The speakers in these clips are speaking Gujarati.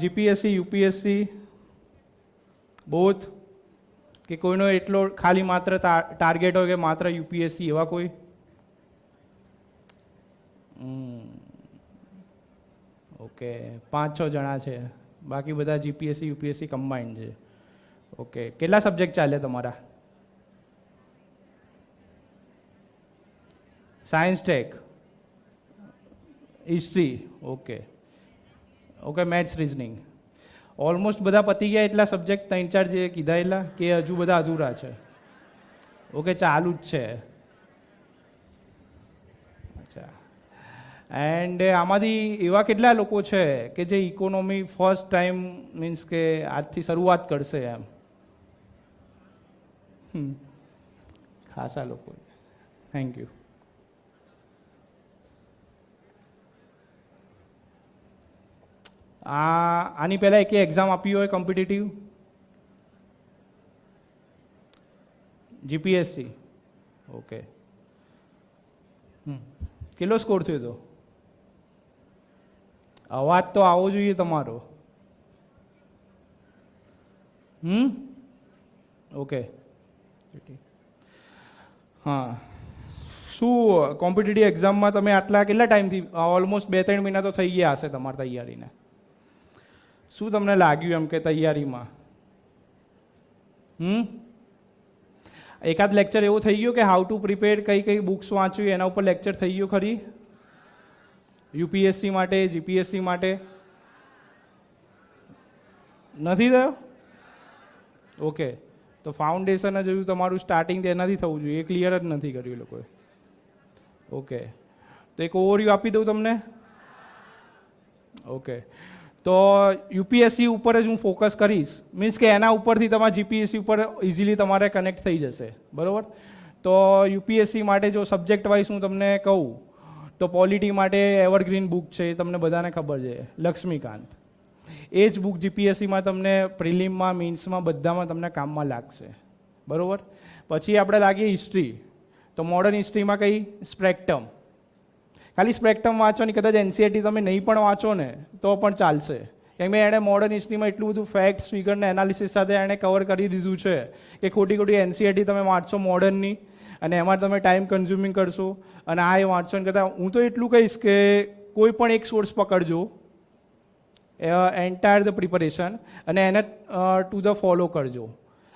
જીપીએસસી યુપીએસસી બોથ, કે કોઈનો એટલો ખાલી માત્ર ટાર્ગેટ હોય કે માત્ર યુપીએસસી, એવા કોઈ? ઓકે, 5-6 જણા છે, બાકી બધા જીપીએસસી યુપીએસસી કમ્બાઈન્ડ છે. ઓકે, કેટલા સબ્જેક્ટ ચાલે તમારા? Science tech, history, okay okay, maths reasoning. Almost બધા પતી ગયા એટલા સબ્જેક્ટ 3-4 જે કીધા એટલા, કે હજુ બધા અધૂરા છે? ઓકે, ચાલુ જ છે. અચ્છા, એન્ડ આમાંથી એવા કેટલા લોકો છે કે જે ઇકોનોમી ફર્સ્ટ ટાઈમ મીન્સ કે આજથી શરૂઆત કરશે એમ? ખાસા લોકો. Thank you. આની પહેલાં એક એક્ઝામ આપી હોય કોમ્પિટિટિવ? GPSC, okay. કેટલો સ્કોર થયો હતો? અવાજ તો આવવો જોઈએ તમારો. ઓકે, હા. શું કોમ્પિટિટિવ એક્ઝામમાં તમે આટલા કેટલા ટાઈમથી, ઓલમોસ્ટ 2-3 મહિના તો થઈ ગયા હશે તમારી તૈયારીને, શું તમને લાગ્યું એમ કે તૈયારીમાં? એકાદ લેક્ચર એવો થઈ ગયો કે હાઉ ટુ પ્રિપેર, કઈ કઈ બુક્સ વાંચવી એના ઉપર લેક્ચર થઈ ગયો ખરી? યુપીએસસી માટે, જીપીએસસી માટે નથી થયો? ઓકે, તો ફાઉન્ડેશન જ જોયું તમારું સ્ટાર્ટિંગ તેનાથી થવું જોઈએ, એ ક્લિયર જ નથી કર્યું એ લોકોએ. ઓકે, તો એક ઓવરવ્યૂ આપી દઉં તમને. ઓકે, તો યુપીએસસી ઉપર જ હું ફોકસ કરીશ, મીન્સ કે એના ઉપરથી તમારા જીપીએસસી ઉપર ઇઝીલી તમારે કનેક્ટ થઈ જશે, બરાબર? તો યુપીએસસી માટે જો સબ્જેક્ટ વાઇઝ હું તમને કહું તો પોલિટી માટે એવરગ્રીન બુક છે, એ તમને બધાને ખબર છે, લક્ષ્મીકાંત. એ જ બુક જીપીએસસીમાં તમને પ્રિલિમમાં, મીન્સમાં બધામાં તમને કામમાં લાગશે, બરાબર? પછી આપણે લાગીએ હિસ્ટ્રી, તો મોડર્ન હિસ્ટ્રીમાં કઈ? સ્પ્રેક્ટમ. ખાલી સ્પ્રેક્ટમ વાંચવાની, કદાચ એનસીઈઆરટી તમે નહીં પણ વાંચો ને તો પણ ચાલશે, કેમ કે એણે મોડર્ન હિસ્ટ્રીમાં એટલું બધું ફેક્ટ્સ, ફિગરને એનાલિસિસ સાથે એણે કવર કરી દીધું છે કે ખોટી ખોટી એનસીઈઆરટી તમે વાંચશો મોડર્નની અને એમાં તમે ટાઈમ કન્ઝ્યુમિંગ કરશો, અને આ એ વાંચો ને કરતાં હું તો એટલું કહીશ કે કોઈ પણ એક સોર્સ પકડજો એન્ટાયર ધ પ્રિપરેશન, અને એને ટુ ધ ફોલો કરજો.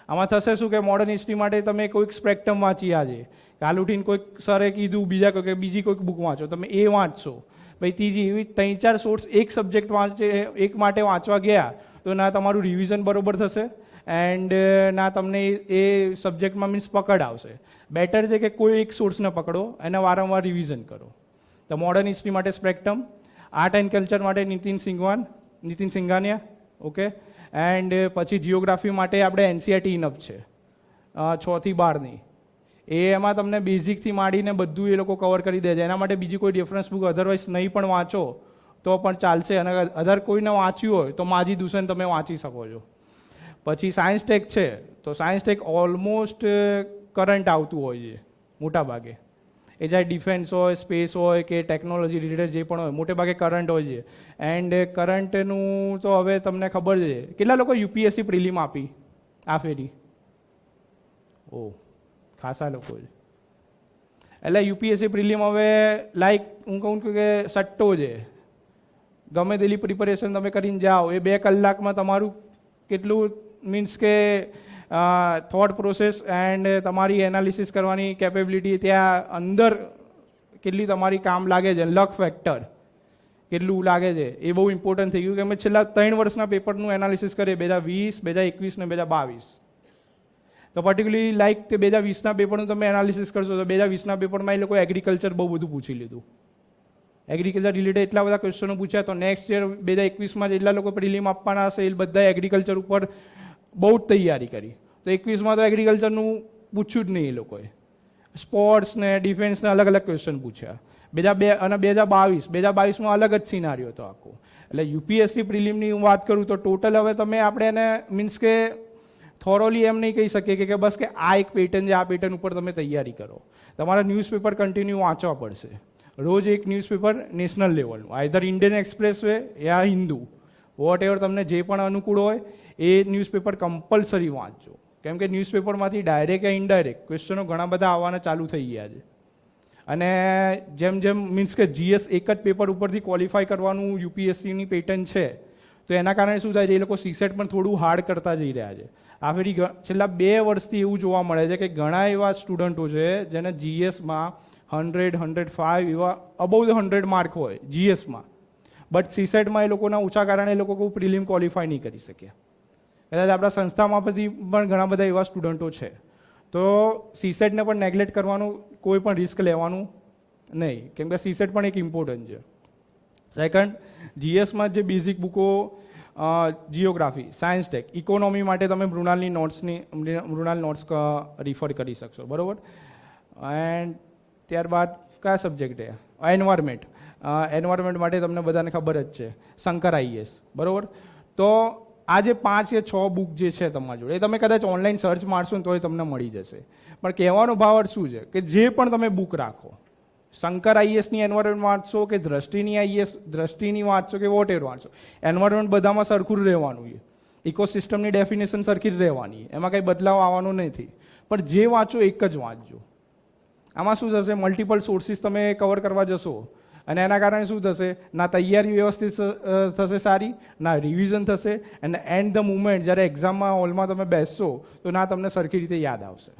આમાં થશે શું કે મોડર્ન હિસ્ટ્રી માટે તમે કોઈક સ્પ્રેક્ટમ વાંચી આજે, કાલ ઉઠીને કોઈક સરે કીધું બીજા કોઈ બીજી કોઈક બુક વાંચો, તમે એ વાંચશો, ભાઈ ત્રીજી, એવી 3-4 સોર્સ એક સબ્જેક્ટ વાંચે, એક માટે વાંચવા ગયા તો ના તમારું રિવિઝન બરોબર થશે એન્ડ ના તમને એ સબ્જેક્ટમાં મીન્સ પકડ આવશે. બેટર છે કે કોઈ એક સોર્સને પકડો અને વારંવાર રિવિઝન કરો. તો મોડર્ન હિસ્ટ્રી માટે સ્પ્રેક્ટમ, આર્ટ એન્ડ કલ્ચર માટે નીતિન સિંઘાનિયા, ઓકે. એન્ડ પછી જિયોગ્રાફી માટે આપણે એનસીઈઆરટી ઇનફ છે 6 થી 12ની, એ એમાં તમને બેઝિકથી માંડીને બધું એ લોકો કવર કરી દે છે. એના માટે બીજી કોઈ ડિફરન્સ બુક અધરવાઇઝ નહીં પણ વાંચો તો પણ ચાલશે, અને અધર કોઈને વાંચ્યું હોય તો માજી દુસન તમે વાંચી શકો છો. પછી સાયન્સ ટેક છે, તો સાયન્સ ટેક ઓલમોસ્ટ કરંટ આવતું હોય છે મોટા ભાગે, એ ચાહે ડિફેન્સ હોય, સ્પેસ હોય કે ટેકનોલોજી રિલેટેડ જે પણ હોય, મોટે ભાગે કરંટ હોય છે. એન્ડ કરંટનું તો હવે તમને ખબર છે. કેટલા લોકો યુપીએસસી પ્રિલિમ આપી આ ફેરી? ઓ, ખાસા લોકો છે. એટલે યુપીએસસી પ્રિલિમ હવે લાઈક હું કહું કે સટ્ટો છે, ગમે તેટલી પ્રિપરેશન તમે કરીને જાઓ, એ 2 કલાકમાં તમારું કેટલું મીન્સ કે થોટ પ્રોસેસ એન્ડ તમારી એનાલિસિસ કરવાની કેપેબિલિટી ત્યાં અંદર કેટલી તમારી કામ લાગે છે, લક ફેક્ટર કેટલું લાગે છે, એ બહુ ઇમ્પોર્ટન્ટ થઈ ગયું. કે અમે છેલ્લા 3 વર્ષના પેપરનું એનાલિસિસ કરીએ, 2020, 2021 ને 2022. તો પર્ટિક્યુલરલી લાઈક કે 2020ના પેપરનું તમે એનાલિસિસ કરશો તો 2020ના પેપરમાં એ લોકો એગ્રીકલ્ચર બહુ બધું પૂછી લીધું, એગ્રીકલ્ચર રિલેટેડ એટલા બધા ક્વેશ્ચનો પૂછ્યા. તો નેક્સ્ટ યર 2021માં જેટલા લોકો પ્રિલિમ આપવાના હશે એ બધા એગ્રીકલ્ચર ઉપર બહુ જ તૈયારી કરી. તો 21માં તો એગ્રીકલ્ચરનું પૂછ્યું જ નહીં એ લોકોએ, સ્પોર્ટ્સ ને ડિફેન્સ ને અલગ અલગ ક્વેશ્ચન પૂછ્યા. 2022માં અલગ જ સિનારીઓ હતો આખો. એટલે યુપીએસસી પ્રિલિમની હું વાત કરું તો ટોટલ હવે તમે આપણે એને મીન્સ કે થોરોલી એમ નહીં કહી શકીએ કે બસ કે આ એક પેટર્ન છે, આ પેટર્ન ઉપર તમે તૈયારી કરો. તમારે ન્યૂઝપેપર કન્ટિન્યુ વાંચવા પડશે, રોજ એક ન્યૂઝપેપર નેશનલ લેવલનું, આઈધર ઇન્ડિયન એક્સપ્રેસ વે યા હિન્દુ, વોટ એવર તમને જે પણ અનુકૂળ હોય એ ન્યૂઝપેપર કમ્પલસરી વાંચજો, કેમ કે ન્યૂઝપેપરમાંથી ડાયરેક્ટ કે ઇનડાયરેક્ટ ક્વેશ્ચનો ઘણા બધા આવવાના ચાલુ થઈ ગયા છે. અને જેમ જેમ મીન્સ કે જીએસ એક જ પેપર ઉપરથી ક્વોલિફાય કરવાનું યુપીએસસીની પેટર્ન છે, તો એના કારણે શું થાય છે, એ લોકો સીસેટ પણ થોડું હાર્ડ કરતા જઈ રહ્યા છે. આ ફેરી છેલ્લા 2 વર્ષથી એવું જોવા મળે છે કે ઘણા એવા સ્ટુડન્ટો છે જેને જીએસમાં 100, 105 એવા અબોવ ધ 100 માર્ક હોય જીએસમાં, બટ સીસેટમાં એ લોકોના ઓછા કારણે એ લોકો કોઈ પ્રિલિમ ક્વોલિફાય નહીં કરી શક્યા. કદાચ આપણા સંસ્થામાં બધી પણ ઘણા બધા એવા સ્ટુડન્ટો છે. તો સીસેટને પણ નેગ્લેક્ટ કરવાનું, કોઈ પણ રિસ્ક લેવાનું નહીં, કેમ કે સીસેટ પણ એક ઇમ્પોર્ટન્ટ છે. સેકન્ડ, જીએસમાં જે બેઝિક બુકો જિયોગ્રાફી, સાયન્સ ટેક, ઇકોનોમી માટે તમે મૃણાલ નોટ્સ રિફર કરી શકશો, બરાબર. એન્ડ ત્યારબાદ કયા સબ્જેક્ટ છે, એન્વાયરમેન્ટ માટે તમને બધાને ખબર જ છે, શંકર આઈએસ, બરાબર. તો આ જે 5 કે 6 બુક જે છે તમારી જોડે, એ તમે કદાચ ઓનલાઈન સર્ચ મારશો ને તો એ તમને મળી જશે. પણ કહેવાનો ભાવ શું છે કે જે પણ તમે બુક રાખો, શંકર આઈએસની એન્વાયરમેન્ટ વાંચશો કે દ્રષ્ટિની વાંચશો કે વોટ એવર વાંચશો, એન્વાયરમેન્ટ બધામાં સરખું રહેવાનું છે, ઇકોસિસ્ટમની ડેફિનેશન સરખી જ રહેવાની, એમાં કંઈ બદલાવ આવવાનો નથી. પણ જે વાંચો એક જ વાંચજો. આમાં શું થશે, મલ્ટિપલ સોર્સિસ તમે કવર કરવા જશો અને એના કારણે શું થશે, ના તૈયારી વ્યવસ્થિત થશે સારી, ના રિવિઝન થશે, અને એન્ડ ધ મુમેન્ટ જ્યારે એક્ઝામમાં હોલમાં તમે બેસશો તો ના તમને સરખી રીતે યાદ આવશે.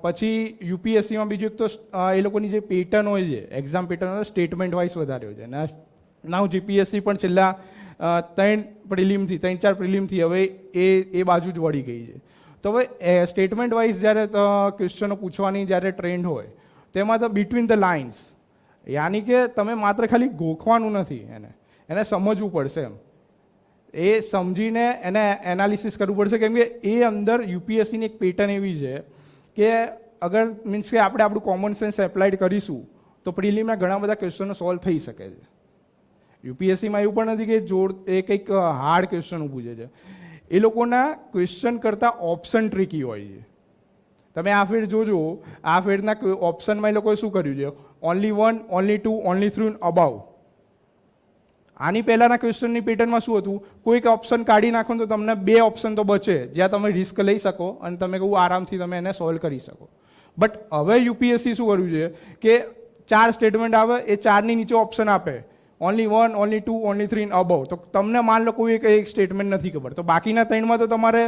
પછી યુપીએસસીમાં બીજું એક તો એ લોકોની જે પેટર્ન હોય છે, એક્ઝામ પેટર્ન હોય, સ્ટેટમેન્ટ વાઇઝ વધારે હોય છે. નાવ જીપીએસસી પણ છેલ્લા 3-4 પ્રિલિમથી હવે એ બાજુ જ વળી ગઈ છે. તો હવે સ્ટેટમેન્ટ વાઇઝ જ્યારે ક્વેશ્ચનો પૂછવાની જ્યારે ટ્રેન્ડ હોય, તેમાં તો બિટવીન ધ લાઇન્સ, યાની કે તમે માત્ર ખાલી ગોખવાનું નથી, એને સમજવું પડશે. એ સમજીને એને એનાલિસિસ કરવું પડશે, કેમ કે એ અંદર યુપીએસસીની એક પેટર્ન એવી છે કે અગર મીન્સ કે આપણે આપણું કોમન સેન્સ એપ્લાઇડ કરીશું તો પ્રિલિમના ઘણા બધા ક્વેશ્ચનો સોલ્વ થઈ શકે છે. યુપીએસસીમાં એવું પણ નથી કે એ કંઈક હાર્ડ ક્વેશ્ચન પૂછે છે. એ લોકોના ક્વેશ્ચન કરતાં ઓપ્શન ટ્રિકી હોય છે. તમે આ ફેર જોજો, આ ફેરના ઓપ્શનમાં એ લોકોએ શું કર્યું છે, ઓનલી 1, ઓનલી 2, ઓનલી 3 અબાઉ. આની પહેલાંના ક્વેશ્ચનની પેટર્નમાં શું હતું, કોઈક ઓપ્શન કાઢી નાખો તો તમને 2 ઓપ્શન તો બચે, જ્યાં તમે રિસ્ક લઈ શકો અને તમે કહું આરામથી તમે એને સોલ્વ કરી શકો. બટ હવે યુપીએસસી શું કર્યું છે કે 4 સ્ટેટમેન્ટ આવે, એ 4ની નીચે ઓપ્શન આપે, ઓનલી 1, ઓનલી 2, ઓનલી 3 અબાઉ. તો તમને માન લો કોઈ એક સ્ટેટમેન્ટ નથી ખબર, તો બાકીના 3માં તો તમારે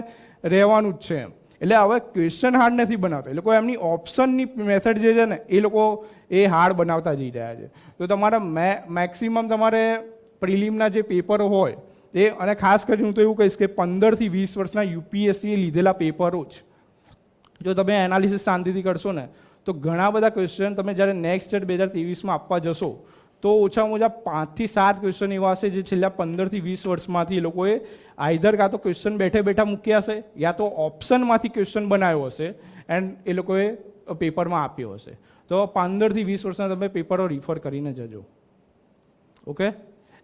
રહેવાનું જ છે એમ. એટલે હવે ક્વેશ્ચન હાર્ડ નથી બનાવતા, એ લોકો એમની ઓપ્શનની મેથડ જે છે ને એ લોકો એ હાર્ડ બનાવતા જઈ રહ્યા છે. તો તમારા મેક્સિમમ તમારે પ્રિલિમના જે પેપરો હોય એ, અને ખાસ કરીને હું તો એવું કહીશ કે 15 થી 20 વર્ષના યુપીએસસીએ લીધેલા પેપરો જ જો તમે એનાલિસિસ શાંતિથી કરશો ને, તો ઘણા બધા ક્વેશ્ચન તમે જ્યારે નેક્સ્ટ સ્ટેટ 2023માં આપવા જશો તો ઓછામાં ઓછા 5 થી 7 ક્વેશ્ચન એવા હશે જે છેલ્લા 15 થી 20 વર્ષમાંથી એ લોકોએ આઈધર કાં તો ક્વેશ્ચન બેઠે બેઠા મૂક્યા હશે, યા તો ઓપ્શનમાંથી ક્વેશ્ચન બનાવ્યો હશે એન્ડ એ લોકોએ પેપરમાં આપ્યો હશે. તો 15 થી 20 વર્ષના તમે પેપરો રિફર કરીને જજો. ઓકે.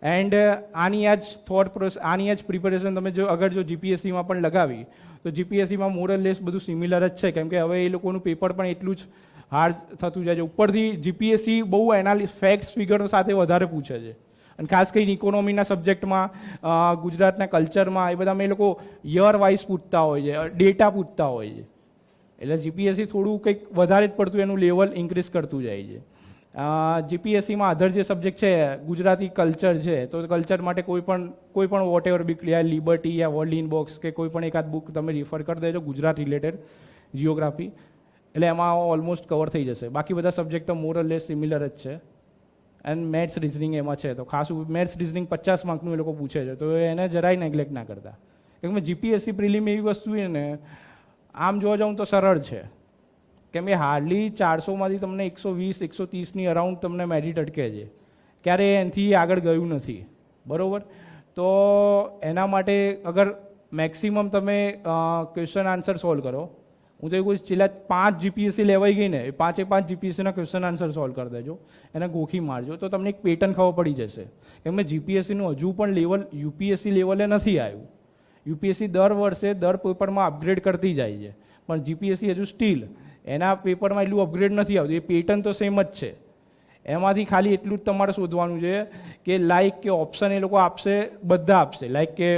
એન્ડ આની આ જ થોટ પ્રોસેસ, આની આ જ પ્રિપેરેશન તમે જો અગર જો જીપીએસસીમાં પણ લગાવી તો જીપીએસસીમાં મોર ઓર લેસ બધું સિમિલર જ છે, કેમ કે હવે એ લોકોનું પેપર પણ એટલું જ હાર્ડ થતું જાય છે. ઉપરથી જીપીએસસી બહુ ફેક્ટ્સ ફિગર સાથે વધારે પૂછે છે, અને ખાસ કરીને ઇકોનોમીના સબ્જેક્ટમાં, ગુજરાતના કલ્ચરમાં, એ બધામાં એ લોકો યર વાઇઝ પૂછતા હોય છે, ડેટા પૂછતા હોય છે. એટલે જીપીએસસી થોડું કંઈક વધારે જ પડતું એનું લેવલ ઇન્ક્રીઝ કરતું જાય છે. જીપીએસસીમાં અધર જે સબ્જેક્ટ છે, ગુજરાતી કલ્ચર છે, તો કલ્ચર માટે કોઈ પણ વોટ એવર બુક, યા લિબર્ટી યા વર્લ્ડ ઇન બોક્સ કે કોઈ પણ એકાદ બુક તમે રિફર કરી દેજો ગુજરાત રિલેટેડ, જિયોગ્રાફી, એટલે એમાં ઓલમોસ્ટ કવર થઈ જશે. બાકી બધા સબ્જેક્ટ તો મોર ઓર લેસ સિમિલર જ છે. એન્ડ મેથ્સ રિઝનિંગ એમાં છે, તો ખાસ મેથ્સ રિઝનિંગ 50 માર્કનું એ લોકો પૂછે છે, તો એને જરાય નેગ્લેક્ટ ના કરતા. કેમ કે જીપીએસસી પ્રિલિમ એવી વસ્તુ છે ને, આમ જોવા જાઉં તો સરળ છે, કેમ કે હાર્ડલી 400માંથી તમને 120-130ની અરાઉન્ડ તમને મેરિટ અટકે છે, ક્યારે એનાથી આગળ ગયું નથી, બરાબર. તો એના માટે અગર મેક્સિમમ તમે ક્વેશ્ચન આન્સર સોલ્વ કરો, હું તો એવું કહીશ છેલ્લા 5 જીપીએસસી લેવાઈ ગઈ ને, એ 5 જીપીએસસીના ક્વેશ્ચન આન્સર સોલ્વ કરી દેજો, એને ગોખી મારજો, તો તમને એક પેટર્ન ખબર પડી જશે. કેમ કે જીપીએસસીનું હજુ પણ લેવલ યુપીએસસી લેવલે નથી આવ્યું. યુપીએસસી દર વર્ષે દર પેપરમાં અપગ્રેડ કરતી જાય છે, પણ જીપીએસસી હજુ સ્ટીલ એના પેપરમાં એટલું અપગ્રેડ નથી આવતું. એ પેટર્ન તો સેમ જ છે. એમાંથી ખાલી એટલું જ તમારે શોધવાનું છે કે લાઈક કે ઓપ્શન એ લોકો આપશે, બધા આપશે, લાઈક કે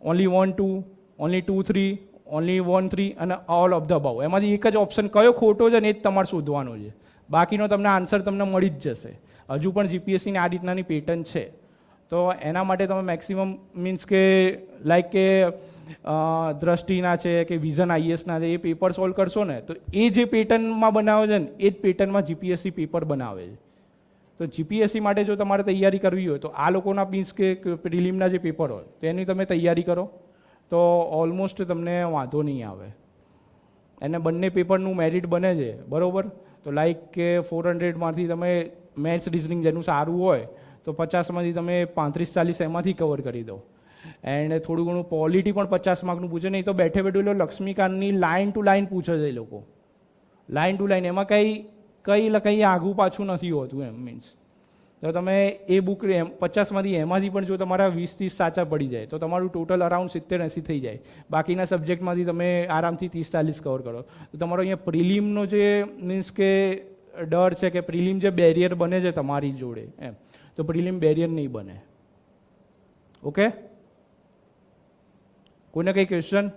ઓનલી 1 2, ઓનલી 2 3, ઓનલી 1 3 અને ઓલ ઓફ ધ અબાઉ. એમાંથી એક જ ઓપ્શન કયો ખોટો છે ને એ જ તમારે શોધવાનો છે. બાકીનો તમને આન્સર તમને મળી જ જશે. હજુ પણ જીપીએસસીની આ રીતનાની પેટર્ન છે. તો એના માટે તમે મેક્સિમમ મીન્સ કે લાઈક કે દ્રષ્ટિના છે કે વિઝન આઈએસના છે, એ પેપર સોલ્વ કરશો ને તો એ જે પેટર્નમાં બનાવે છે ને એ જ પેટર્નમાં જીપીએસસી પેપર બનાવે છે. તો જીપીએસસી માટે જો તમારે તૈયારી કરવી હોય તો આ લોકોના મીન્સ કે પ્રિલિમના જે પેપર હોય તેની તમે તૈયારી કરો તો ઓલમોસ્ટ તમને વાંધો નહીં આવે. એને બંને પેપરનું મેરિટ બને છે બરાબર. તો લાઈક કે 400માંથી તમે મેથ્સ રિઝનિંગ જેનું સારું હોય તો 50માંથી તમે 35-40 એમાંથી કવર કરી દો. એન્ડ થોડું ઘણું પોલિટી પણ 50 માર્કનું પૂછે. નહીં તો બેઠે બેઠું લક્ષ્મીકાંતની લાઇન ટુ લાઇન પૂછે છે એ લોકો, લાઇન ટુ લાઇન. એમાં કંઈ આઘું પાછું નથી હોતું એમ મીન્સ. તો તમે એ બુક 50માંથી એમાંથી પણ જો તમારા 20-30 સાચા પડી જાય તો તમારું ટોટલ અરાઉન્ડ 70-80 થઈ જાય. બાકીના સબ્જેક્ટમાંથી તમે આરામથી 30-40 કવર કરો તો તમારો અહીંયા પ્રિલિમનો જે મીન્સ કે ડર છે કે પ્રિલિમ જે બેરિયર બને છે તમારી જોડે એમ, તો પ્રિલિમ બેરિયર નહીં બને. ઓકે, કોઈને કંઈ ક્વેશ્ચન?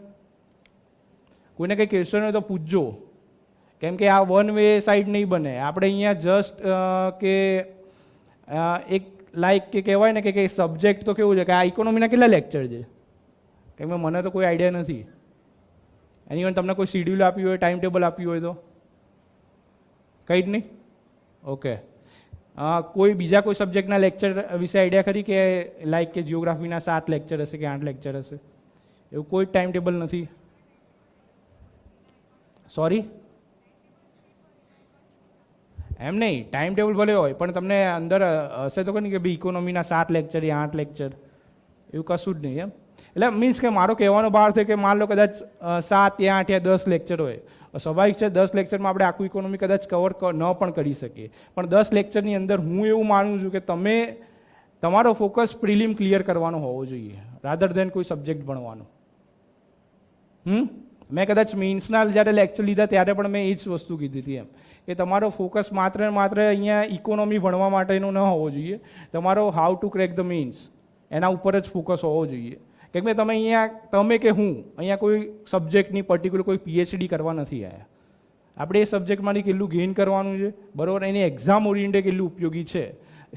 કોઈને કંઈ ક્વેશ્ચન હોય તો પૂછજો, કેમ કે આ વન વે સાઈડ નહીં બને. આપણે અહીંયા જસ્ટ કે એક લાઈક કે કહેવાય ને કે સબ્જેક્ટ તો કેવું છે કે આ ઇકોનોમીના કેટલા લેક્ચર છે, કેમ કે મને તો કોઈ આઈડિયા નથી. એની વન તમને કોઈ શિડ્યુલ આપ્યું હોય, ટાઈમ ટેબલ આપ્યું હોય તો કંઈ જ નહીં. ઓકે, કોઈ બીજા કોઈ સબ્જેક્ટના લેક્ચર વિશે આઈડિયા ખરી કે લાઈક કે જિયોગ્રાફીના 7 લેક્ચર હશે કે 8 લેક્ચર હશે, એવું કોઈ ટાઈમ ટેબલ નથી? સોરી, એમ નહીં, ટાઈમ ટેબલ ભલે હોય પણ તમને અંદર હશે તો કે ભાઈ ઇકોનોમીના 7 લેક્ચર યા 8 લેક્ચર, એવું કશું જ નહીં એમ. એટલે મીન્સ કે મારો કહેવાનો ભાર છે કે માન લો કદાચ 7 યા 8 યા 10 લેક્ચર હોય, સ્વાભાવિક છે 10 લેક્ચરમાં આપણે આખું ઇકોનોમી કદાચ કવર ન પણ કરી શકીએ, પણ 10 લેક્ચરની અંદર હું એવું માનું છું કે તમે તમારો ફોકસ પ્રિલિમ ક્લિયર કરવાનો હોવો જોઈએ રાધર દેન કોઈ સબ્જેક્ટ ભણવાનો. મેં કદાચ મીન્સના જ્યારે લેક્ચર લીધા ત્યારે પણ મેં એ જ વસ્તુ કીધી હતી એમ કે તમારો ફોકસ માત્ર ને માત્ર અહીંયા ઇકોનોમી ભણવા માટેનો ન હોવો જોઈએ, તમારો how to crack the means એના ઉપર જ ફોકસ હોવો જોઈએ. કેમ કે તમે અહીંયા તમે કે હું અહીંયા કોઈ સબ્જેક્ટની પર્ટિક્યુલર કોઈ પીએચડી કરવા નથી આવ્યા. આપણે એ સબ્જેક્ટમાંથી કેટલું ગેઇન કરવાનું છે બરાબર, એની એક્ઝામ ઓરિએન્ટેડ કેટલું ઉપયોગી છે.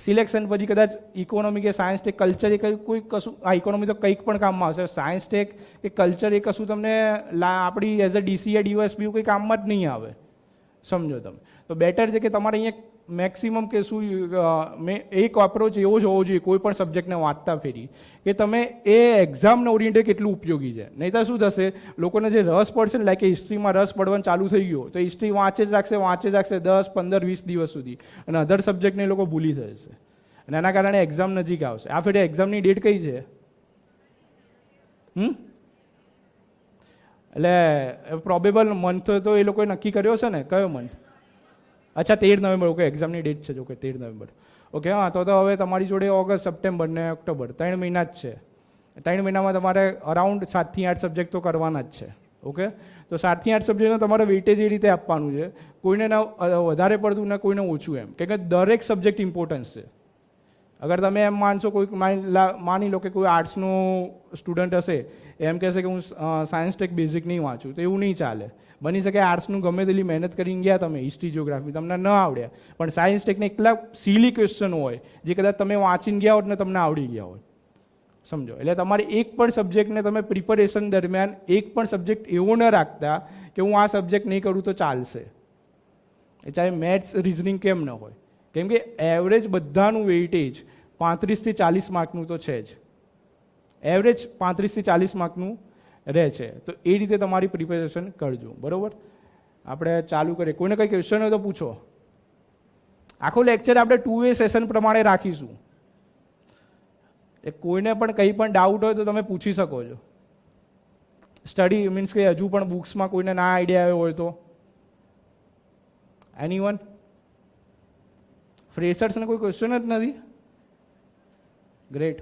સિલેક્શન પછી કદાચ ઇકોનોમી કે સાયન્સ ટેક કલ્ચર એ કોઈ કશું, આ ઇકોનોમી તો કંઈક પણ કામમાં આવશે, સાયન્સ ટેક કે કલ્ચર એ કશું તમને આપણી એઝ અ ડીસી યા ડીઓએસપી કોઈ કામમાં જ નહીં આવે. સમજો તમે, તો બેટર છે કે તમારે અહીંયા મેક્સિમમ કે શું એક અપ્રોચ એવો જ હોવો જોઈએ કોઈ પણ સબ્જેક્ટને વાંચતા ફેરી કે તમે એ એક્ઝામને ઓરિએન્ટેડ કેટલું ઉપયોગી છે. નહીં તો શું થશે, લોકોને જે રસ પડશે ને લાઈક હિસ્ટ્રીમાં રસ પડવાનું ચાલુ થઈ ગયો તો હિસ્ટ્રી વાંચે જ રાખશે 10, 15, 20 દિવસ સુધી, અને અધર સબ્જેક્ટને એ લોકો ભૂલી જશે અને એના કારણે એક્ઝામ નજીક આવશે. આ ફેરે એક્ઝામની ડેટ કઈ છે? એટલે પ્રોબેબલ મંથ તો એ લોકોએ નક્કી કર્યો છે ને, કયો મંથ? અચ્છા 13 નવેમ્બર. ઓકે, એક્ઝામની ડેટ છે જો કે 13 નવેમ્બર. ઓકે, હા, તો હવે તમારી જોડે ઓગસ્ટ, સપ્ટેમ્બર ને ઓક્ટોબર 3 મહિના જ છે. 3 મહિનામાં તમારે અરાઉન્ડ 7 થી 8 સબ્જેક્ટ તો કરવાના જ છે. ઓકે, તો 7 થી 8 સબ્જેક્ટનો તમારે વેઇટેજ એ રીતે આપવાનું છે, કોઈને ના વધારે પડતું ને કોઈને ઓછું એમ, કે દરેક સબ્જેક્ટ ઇમ્પોર્ટન્સ છે. અગર તમે એમ માનશો કોઈ માની લો કે કોઈ આર્ટ્સનો સ્ટુડન્ટ હશે એમ કહેશે કે હું સાયન્સ ટેક બેઝિક નહીં વાંચું, તો એવું નહીં ચાલે. બની શકે આર્ટ્સનું ગમે તેટલી મહેનત કરીને ગયા તમે, હિસ્ટ્રી જિયોગ્રાફી તમને ન આવડ્યા, પણ સાયન્સ ટેકને એટલા સીલી ક્વેશ્ચન હોય જે કદાચ તમે વાંચીને ગયા હોત ને તમને આવડી ગયા હોય. સમજો, એટલે તમારે એક પણ સબ્જેક્ટને તમે પ્રિપરેશન દરમિયાન એક પણ સબ્જેક્ટ એવો ન રાખતા કે હું આ સબ્જેક્ટ નહીં કરું તો ચાલશે, એ ચાહે મેથ્સ રિઝનિંગ કેમ ન હોય. કેમ કે એવરેજ બધાનું વેઇટેજ 35 થી 40 માર્કનું તો છે જ, એવરેજ 35 થી 40 માર્કનું રહે છે. તો એ રીતે તમારી પ્રિપેરેશન કરજો બરાબર. આપણે ચાલુ કરીએ, કોઈને કંઈ ક્વેશ્ચન હોય તો પૂછો. આખો લેક્ચર આપણે 2 સેશન પ્રમાણે રાખીશું, એ કોઈને પણ કંઈ પણ ડાઉટ હોય તો તમે પૂછી શકો છો. સ્ટડી મીન્સ કે હજુ પણ બુક્સમાં કોઈને ના આઈડિયા આવ્યો હોય તો એનીવન? ફ્રેશર્સને કોઈ ક્વેશ્ચન જ નથી? ગ્રેટ.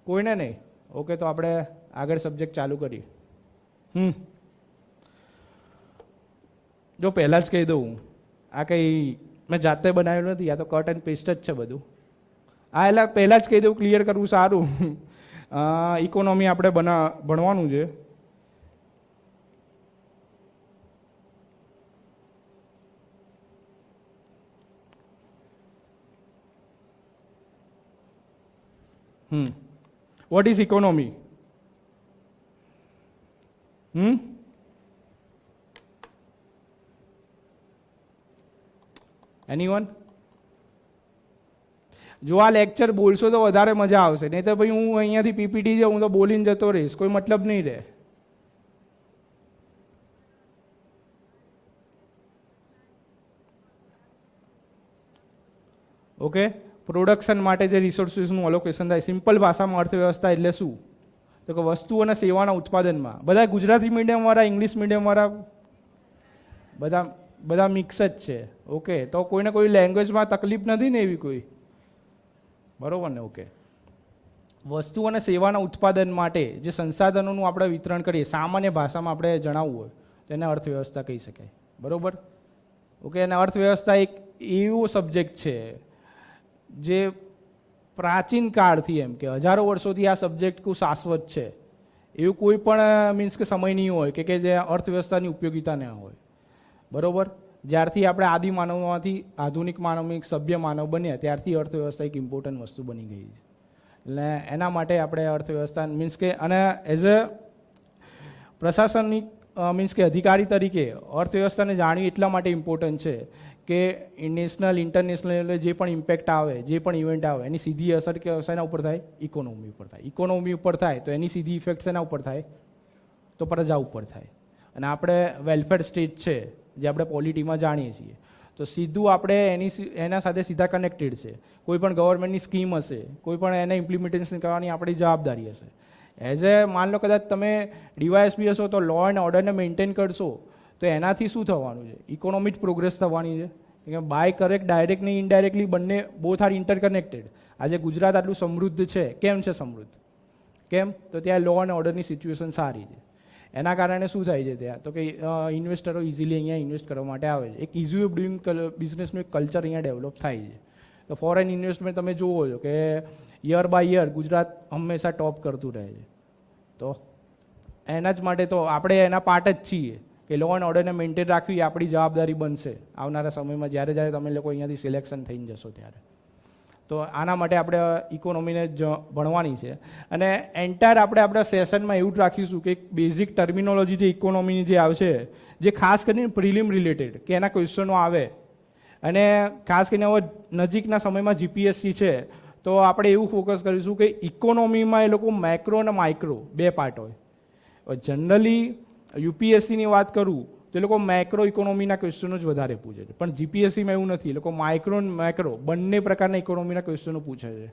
કોઈને નહીં? ઓકે, તો આપણે આગળ સબ્જેક્ટ ચાલુ કરીએ. જો પહેલાં જ કહી દઉં, આ કંઈ મેં જાતે બનાવેલું નથી, આ તો કટ એન્ડ પેસ્ટ જ છે બધું. આ એટલે પહેલાં જ કહી દઉં, ક્લિયર કરવું સારું. ઇકોનોમી આપણે ભણવાનું છે. What is economy? Anyone? જો આ લેક્ચર બોલશો તો વધારે મજા આવશે, નહીં તો ભાઈ હું અહીંયાથી પીપીટી છે, હું તો બોલીને જતો રહીશ, કોઈ મતલબ નહીં રહે. ઓકે, પ્રોડક્શન માટે જે રિસોર્સિસનું અલોકેશન થાય, સિમ્પલ ભાષામાં અર્થવ્યવસ્થા એટલે શું? તો કે વસ્તુ અને સેવાના ઉત્પાદનમાં બધા ગુજરાતી મીડિયમવાળા, ઇંગ્લિશ મીડિયમવાળા બધા મિક્સ જ છે. ઓકે, તો કોઈને કોઈ લેંગ્વેજમાં તકલીફ નથી ને એવી કોઈ? બરોબર ને? ઓકે, વસ્તુ અને સેવાના ઉત્પાદન માટે જે સંસાધનોનું આપણે વિતરણ કરીએ, સામાન્ય ભાષામાં આપણે જણાવવું હોય તો એને અર્થવ્યવસ્થા કહી શકાય. બરોબર? ઓકે, અને અર્થવ્યવસ્થા એક એવો સબ્જેક્ટ છે જે પ્રાચીન કાળથી, એમ કે હજારો વર્ષોથી આ સબ્જેક્ટ ખૂબ શાશ્વત છે. એવું કોઈ પણ મીન્સ કે સમય નહીં હોય કે જે અર્થવ્યવસ્થાની ઉપયોગિતા ન હોય. બરોબર? જ્યારથી આપણે આદિ માનવમાંથી આધુનિક માનવ, એક સભ્ય માનવ બન્યા, ત્યારથી અર્થવ્યવસ્થા એક ઇમ્પોર્ટન્ટ વસ્તુ બની ગઈ છે. એટલે એના માટે આપણે અર્થવ્યવસ્થા મીન્સ કે, અને એઝ અ પ્રશાસનિક મીન્સ કે અધિકારી તરીકે અર્થવ્યવસ્થાને જાણવી એટલા માટે ઇમ્પોર્ટન્ટ છે કે નેશનલ, ઇન્ટરનેશનલ જે પણ ઇમ્પેક્ટ આવે, જે પણ ઇવેન્ટ આવે, એની સીધી અસર કે શેના ઉપર થાય? ઇકોનોમી ઉપર થાય. ઇકોનોમી ઉપર થાય તો એની સીધી ઇફેક્ટ શેના ઉપર થાય? તો પ્રજા ઉપર થાય. અને આપણે વેલફેર સ્ટેટ છે જે આપણે પોલિટીમાં જાણીએ છીએ, તો સીધું આપણે એના સાથે સીધા કનેક્ટેડ છે. કોઈ પણ ગવર્મેન્ટની સ્કીમ હશે, કોઈ પણ એને ઇમ્પ્લિમેન્ટેશન કરવાની આપણી જવાબદારી હશે. એઝ એ માન લો કદાચ તમે ડીવાયએસપી હશો તો લો એન્ડ ઓર્ડરને મેન્ટેન કરશો, તો એનાથી શું થવાનું છે? ઇકોનોમિક પ્રોગ્રેસ થવાની છે. કે બાય કરેક્ટ, ડાયરેક્ટલી ઇનડાયરેક્ટલી બંને બોથ આર ઇન્ટરકનેક્ટેડ. આજે ગુજરાત આટલું સમૃદ્ધ છે, કેમ છે સમૃદ્ધ? કેમ? તો ત્યાં લો એન્ડ ઓર્ડરની સિચ્યુએશન સારી છે. એના કારણે શું થાય છે ત્યાં? તો કે ઇન્વેસ્ટરો ઇઝીલી અહીંયા ઇન્વેસ્ટ કરવા માટે આવે છે. એક ઇઝી ઓફ ડુઈંગ બિઝનેસનું એક કલ્ચર અહીંયા ડેવલપ થાય છે. તો ફોરેન ઇન્વેસ્ટમેન્ટ તમે જુઓ છો કે યર બાય યર ગુજરાત હંમેશા ટોપ કરતું રહે છે. તો એના જ માટે તો આપણે એના પાર્ટ જ છીએ કે લો એન્ડ ઓર્ડરને મેન્ટેન રાખવી આપણી જવાબદારી બનશે આવનારા સમયમાં, જ્યારે જ્યારે તમે લોકો અહીંયાથી સિલેક્શન થઈને જશો ત્યારે. તો આના માટે આપણે ઇકોનોમીને ભણવાની છે. અને એન્ટાયર આપણે આપણા સેશનમાં એવું જ રાખીશું કે એક બેઝિક ટર્મિનોલોજી જે ઇકોનોમીની જે આવશે, જે ખાસ કરીને પ્રિલિમ રિલેટેડ કે એના ક્વેશ્ચનો આવે, અને ખાસ કરીને હવે નજીકના સમયમાં જીપીએસસી છે, તો આપણે એવું ફોકસ કરીશું કે ઇકોનોમીમાં એ લોકો મેક્રો અને માઇક્રો બે પાર્ટ હોય. જનરલી યુપીએસસીની વાત કરું તો એ લોકો માઇક્રો ઇકોનોમીના ક્વેશ્ચનો જ વધારે પૂછે છે, પણ જીપીએસસીમાં એવું નથી. એ લોકો માઇક્રો અને મેક્રો બંને પ્રકારના ઇકોનોમીના ક્વેશ્ચનો પૂછે છે.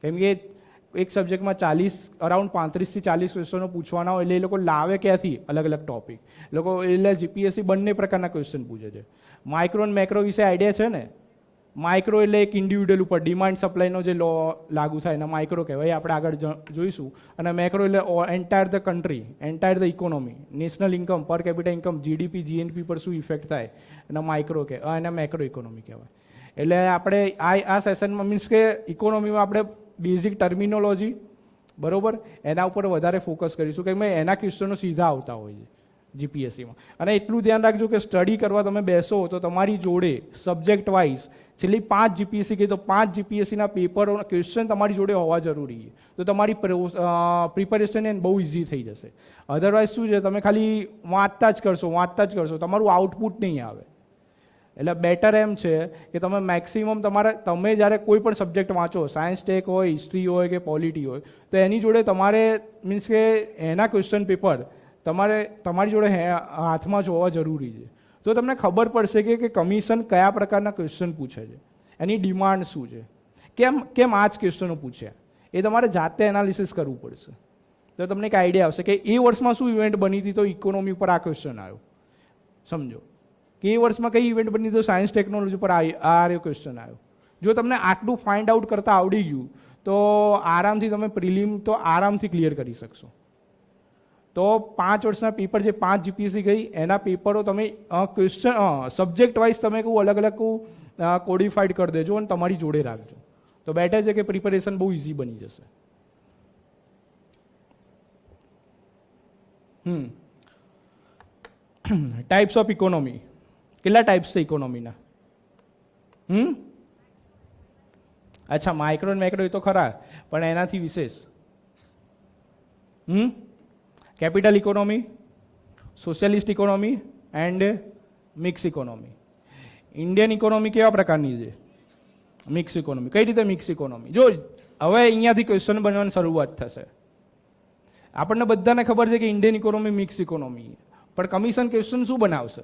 કેમ કે એક સબ્જેક્ટમાં અરાઉન્ડ 35 થી 40 ક્વેશ્ચનો પૂછવાના હોય, એટલે એ લોકો લાવે ક્યાંથી અલગ અલગ ટોપિક. એ લોકો એટલે જીપીએસસી બંને પ્રકારના ક્વેશ્ચન પૂછે છે. માઇક્રો અને મેક્રો વિશે આઈડિયા છે ને? માઇક્રો એટલે એક ઇન્ડિવિડ્યુઅલ ઉપર ડિમાન્ડ સપ્લાયનો જે લો લાગુ થાય એને માઇક્રો કહેવાય, આપણે આગળ જોઈશું. અને મેક્રો એટલે entire the country, entire the economy, national income, પર કેપિટા ઇન્કમ, જીડીપી, જીએનપી પર શું ઇફેક્ટ થાય એને માઇક્રો એને મેક્રો ઇકોનોમી કહેવાય. એટલે આપણે આ સેશનમાં મીન્સ કે ઇકોનોમીમાં આપણે બેઝિક ટર્મિનોલોજી, બરોબર, એના ઉપર વધારે ફોકસ કરીશું કે એના ક્વેશ્ચનો સીધા આવતા હોય છે જીપીએસસીમાં. અને એટલું ધ્યાન રાખજો કે સ્ટડી કરવા તમે બેસો તો તમારી જોડે સબ્જેક્ટ વાઇઝ છેલ્લી 5 જીપીએસસી કહી તો 5 જીપીએસસીના પેપરો ક્વેશ્ચન તમારી જોડે હોવા જરૂરી છે. તો તમારી પ્રિપેરેશન એને બહુ ઇઝી થઈ જશે. અધરવાઇઝ શું છે, તમે ખાલી વાંચતા જ કરશો, તમારું આઉટપુટ નહીં આવે. એટલે બેટર એમ છે કે તમે મેક્સિમમ તમે જ્યારે કોઈ પણ સબ્જેક્ટ વાંચો, સાયન્સ ટેક હોય, હિસ્ટ્રી હોય કે પોલિટી હોય, તો એની જોડે તમારે મીન્સ કે એના ક્વેશ્ચન પેપર તમારી જોડે હાથમાં જ હોવા જરૂરી છે. તો તમને ખબર પડશે કે કમિશન કયા પ્રકારના ક્વેશ્ચન પૂછે છે, એની ડિમાન્ડ શું છે, કેમ આ જ ક્વેશ્ચનો પૂછ્યા, એ તમારે જાતે એનાલિસિસ કરવું પડશે. તો તમને એક આઈડિયા આવશે કે એ વર્ષમાં શું ઇવેન્ટ બની હતી તો ઇકોનોમી ઉપર આ ક્વેશ્ચન આવ્યો. સમજો કે એ વર્ષમાં કઈ ઇવેન્ટ બની તો સાયન્સ ટેકનોલોજી પર આ ક્વેશ્ચન આવ્યો. જો તમને આટલું ફાઇન્ડ આઉટ કરતા આવડી ગયું તો આરામથી તમે પ્રિલિમ તો આરામથી ક્લિયર કરી શકશો. તો 5 વર્ષના પેપર જે 5 જીપીએસસી ગઈ એના પેપરો તમે ક્વેશ્ચન સબ્જેક્ટ વાઇઝ તમે કહું અલગ અલગ કહું કોડિફાઈડ કરી દેજો અને તમારી જોડે રાખજો, તો બેટર છે કે પ્રિપેરેશન બહુ ઇઝી બની જશે. ટાઈપ્સ ઓફ ઇકોનોમી, કેટલા ટાઈપ્સ છે ઇકોનોમીના? અચ્છા, માઇક્રો અને મેક્રો એ તો ખરા, પણ એનાથી વિશેષ capital economy, socialist economy and mixed economy. Indian economy કેવા પ્રકારની છે? Mix economy. કઈ રીતે મિક્સ ઇકોનોમી? જો હવે અહીંયાથી ક્વેશ્ચન બનવાની શરૂઆત થશે. આપણને બધાને ખબર છે કે ઇન્ડિયન ઇકોનોમી મિક્સ ઇકોનોમી, પણ કમિશન ક્વેશ્ચન શું બનાવશે?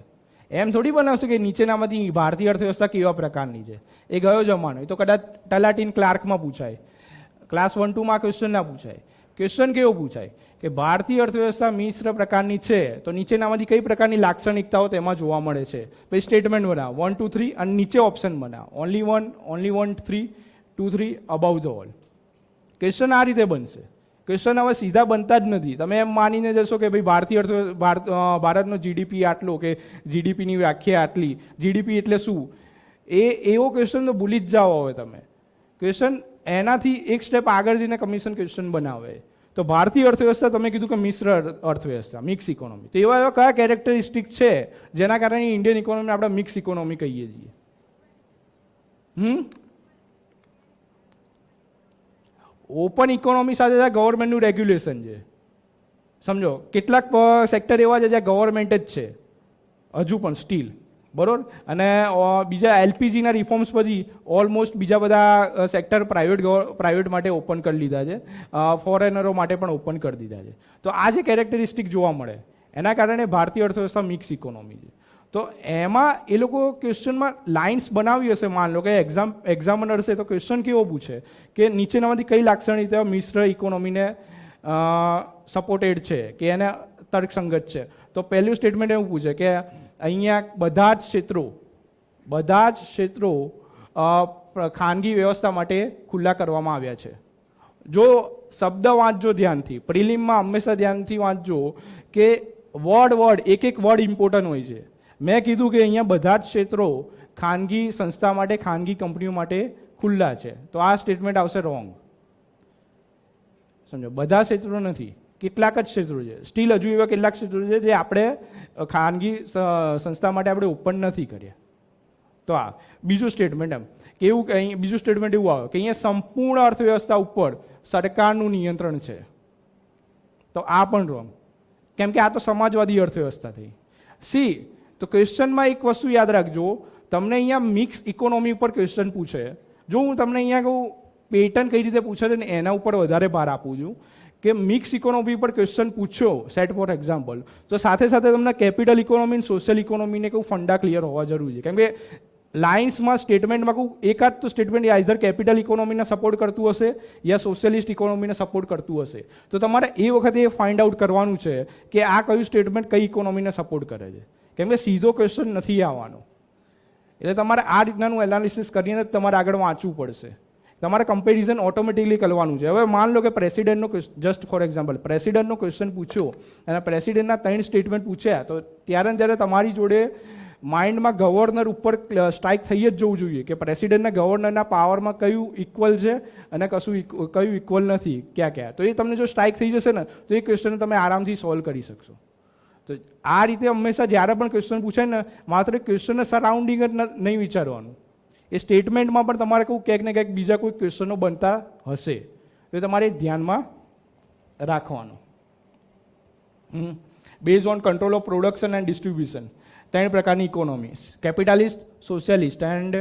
એમ થોડી બનાવશે કે નીચેનામાંથી ભારતીય અર્થવ્યવસ્થા કેવા પ્રકારની છે. એ ગયો જમાનો, એ તો કદાચ તલાટીન ક્લાર્કમાં પૂછાય, ક્લાસ 1-2માં ક્વેશ્ચન ના પૂછાય. ક્વેશ્ચન કેવો પૂછાય કે ભારતીય અર્થવ્યવસ્થા મિશ્ર પ્રકારની છે, તો નીચેનામાંથી કઈ પ્રકારની લાક્ષણિકતાઓ તેમાં જોવા મળે છે. પછી સ્ટેટમેન્ટ બનાવો 1, 2, 3 અને નીચે ઓપ્શન બનાવો only 1, 3, 2, 3 about the all. Question આ રીતે બનશે. ક્વેશ્ચન હવે સીધા બનતા જ નથી. તમે એમ માનીને જશો કે ભાઈ ભારતનો જીડીપી આટલો કે જીડીપીની વ્યાખ્યા આટલી, જીડીપી એટલે શું, એવો ક્વેશ્ચન તો ભૂલી જ જાઓ. હવે તમે ક્વેશ્ચન એનાથી એક સ્ટેપ આગળ જઈને કમિશન ક્વેશ્ચન બનાવે. તો ભારતીય અર્થવ્યવસ્થા તમે કીધું કે મિશ્ર અર્થવ્યવસ્થા, મિક્સ ઇકોનોમી, તો એવા કયા કેરેક્ટરિસ્ટિક છે જેના કારણે ઇન્ડિયન ઇકોનોમી આપણે મિક્સ ઇકોનોમી કહીએ છીએ? ઓપન ઇકોનોમી સાથે ગવર્મેન્ટનું રેગ્યુલેશન છે. સમજો કેટલાક સેક્ટર એવા છે જ્યાં ગવર્મેન્ટ જ છે હજુ પણ સ્ટીલ, બરોબર. અને બીજા એલપીજીના રિફોર્મ્સ પછી ઓલમોસ્ટ બીજા બધા સેક્ટર પ્રાઇવેટ માટે ઓપન કરી લીધા છે, ફોરેનરો માટે પણ ઓપન કરી દીધા છે. તો આ જે કેરેક્ટરિસ્ટિક જોવા મળે એના કારણે ભારતીય અર્થવ્યવસ્થા મિક્સ ઇકોનોમી છે. તો એમાં એ લોકો ક્વેશ્ચનમાં લાઇન્સ બનાવી હશે, માન લો કે એક્ઝામિનર છે તો ક્વેશ્ચન કેવો પૂછે કે નીચેનામાંથી કઈ લાક્ષણિકતા મિશ્ર ઇકોનોમીને સપોર્ટેડ છે કે એને તર્કસંગત છે. તો પહેલું સ્ટેટમેન્ટ એવું પૂછે કે અહીંયા બધા જ ક્ષેત્રો ખાનગી વ્યવસ્થા માટે ખુલ્લા કરવામાં આવ્યા છે. જો શબ્દ વાંચજો ધ્યાનથી, પ્રિલિમમાં હંમેશા ધ્યાનથી વાંચજો કે વર્ડ એક વર્ડ ઇમ્પોર્ટન્ટ હોય છે. મેં કીધું કે અહીંયા બધા જ ક્ષેત્રો ખાનગી સંસ્થા માટે, ખાનગી કંપનીઓ માટે ખુલ્લા છે, તો આ સ્ટેટમેન્ટ આવશે રોંગ. સમજો, બધા ક્ષેત્રો નથી, કેટલાક જ ક્ષેત્રો છે. સ્ટીલ હજુ એવા કેટલાક ક્ષેત્રો છે જે આપણે ખાનગી સંસ્થા માટે આપણે ઓપન નથી કર્યા. તો આ બીજું સ્ટેટમેન્ટ એમ કેવું કે અહીં બીજું સ્ટેટમેન્ટ એવું આવે કે અહીંયા સંપૂર્ણ અર્થવ્યવસ્થા ઉપર સરકારનું નિયંત્રણ છે, તો આ પણ રોંગ, કેમ કે આ તો સમાજવાદી અર્થવ્યવસ્થા થઈ. સી, તો ક્વેશ્ચનમાં એક વસ્તુ યાદ રાખજો, તમને અહીંયા મિક્સ ઇકોનોમી ઉપર ક્વેશ્ચન પૂછે. જો હું તમને અહીંયા કહું પેટર્ન કઈ રીતે પૂછે છે ને એના ઉપર વધારે ભાર આપું છું કે મિક્સ ઇકોનોમી પર ક્વેશ્ચન પૂછ્યો સેટ ફોર એક્ઝામ્પલ, તો સાથે સાથે તમને કેપિટલ ઇકોનોમી અને સોશિયલ ઇકોનોમીને કહું ફંડા ક્લિયર હોવા જરૂરી છે. કેમ કે લાઇન્સમાં સ્ટેટમેન્ટમાં કહું એકાદ તો સ્ટેટમેન્ટ આઈધર કેપિટલ ઇકોનોમીને સપોર્ટ કરતું હશે યા સોશિયલિસ્ટ ઇકોનોમીને સપોર્ટ કરતું હશે. તો તમારે એ વખતે એ ફાઇન્ડ આઉટ કરવાનું છે કે આ કયું સ્ટેટમેન્ટ કઈ ઇકોનોમીને સપોર્ટ કરે છે, કેમ કે સીધો ક્વેશ્ચન નથી આવવાનો. એટલે તમારે આ રીતનાનું એનાલિસિસ કરીને તમારે આગળ વાંચવું પડશે. તમારે કમ્પેરિઝન ઓટોમેટિકલી કરવાનું છે. હવે માન લો કે પ્રેસિડેન્ટનો જસ્ટ ફોર એક્ઝામ્પલ પ્રેસિડેન્ટનો ક્વેશ્ચન પૂછ્યો અને પ્રેસિડેન્ટના 3 સ્ટેટમેન્ટ પૂછ્યા, તો ત્યારે ને ત્યારે તમારી જોડે માઇન્ડમાં ગવર્નર ઉપર સ્ટ્રાઇક થઈ જ જવું જોઈએ કે પ્રેસિડેન્ટના ગવર્નરના પાવરમાં કયું ઇક્વલ છે અને કયું ઇક્વલ નથી, ક્યાં. તો એ તમને જો સ્ટ્રાઇક થઈ જશે ને તો એ ક્વેશ્ચન તમે આરામથી સોલ્વ કરી શકશો. તો આ રીતે હંમેશા જ્યારે પણ ક્વેશ્ચન પૂછાય ને માત્ર ક્વેશ્ચનના સરાઉન્ડિંગ જ નહીં વિચારવાનું, એ સ્ટેટમેન્ટમાં પણ તમારે કહું ક્યાંક ને ક્યાંક બીજા કોઈ ક્વેશ્ચનો બનતા હશે, તો તમારે ધ્યાનમાં રાખવાનું. Base on control of production and distribution, 3 પ્રકારની economy: capitalist, socialist and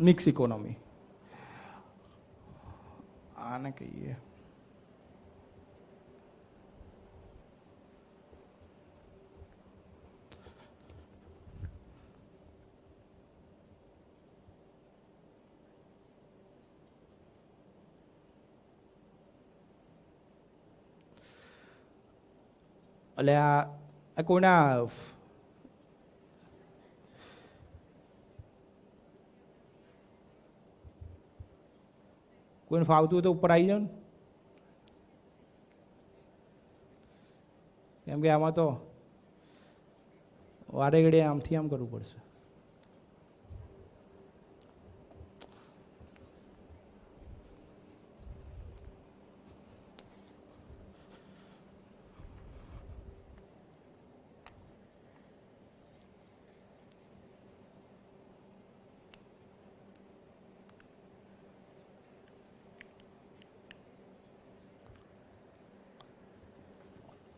mixed economy. આને કહીએ એટલે આ કોઈના કોઈને ફાવતું હોય તો ઉપર આવી જાવ ને. કેમ કે આમાં તો વારે ઘડીએ આમથી આમ કરવું પડશે.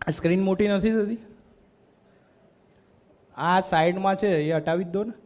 સ્ક્રીન મોટી નથી થતી, આ સાઈડમાં છે એ હટાવી જ દો ને.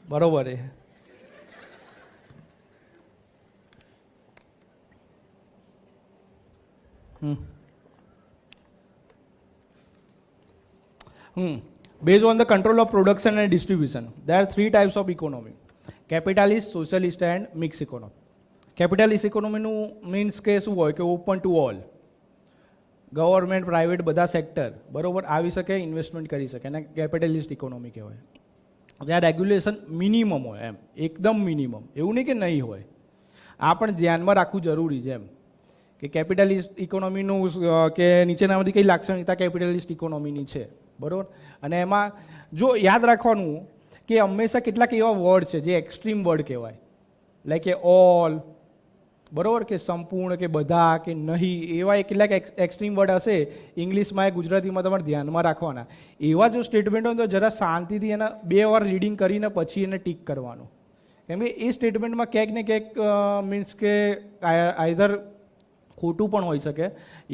બરોબર છે. Based on the control of production and distribution, there are three types of economy: capitalist, socialist, and mixed economy. Capitalist economy નું મીન્સ કે શું હોય કે open to all, government private બધા સેક્ટર બરોબર આવી શકે, ઇન્વેસ્ટમેન્ટ કરી શકે, અને કેપિટલિસ્ટ ઇકોનોમી કહેવાય. ત્યાં રેગ્યુલેશન મિનિમમ હોય, એમ એકદમ મિનિમમ, એવું નહીં કે નહીં હોય. આ પણ ધ્યાનમાં રાખવું જરૂરી છે એમ કે કેપિટલિસ્ટ ઇકોનોમીનું કે નીચેનામાંથી કઈ લાક્ષણિકતા કેપિટલિસ્ટ ઇકોનોમીની છે બરાબર. અને એમાં જો યાદ રાખવાનું કે હંમેશા કેટલાક એવા વર્ડ છે જે એક્સ્ટ્રીમ વર્ડ કહેવાય, લાઈક કે ઓલ બરાબર, કે સંપૂર્ણ, કે બધા, કે નહીં, એવા કેટલાક એક્સ્ટ્રીમ વર્ડ હશે ઇંગ્લિશમાં, ગુજરાતીમાં તમારે ધ્યાનમાં રાખવાના. એવા જો સ્ટેટમેન્ટ હોય તો જરા શાંતિથી એના 2 વાર રીડિંગ કરીને પછી એને ટીક કરવાનું. કેમ કે એ સ્ટેટમેન્ટમાં ક્યાંક ને ક્યાંક મીન્સ કે આઈધર ખોટું પણ હોઈ શકે,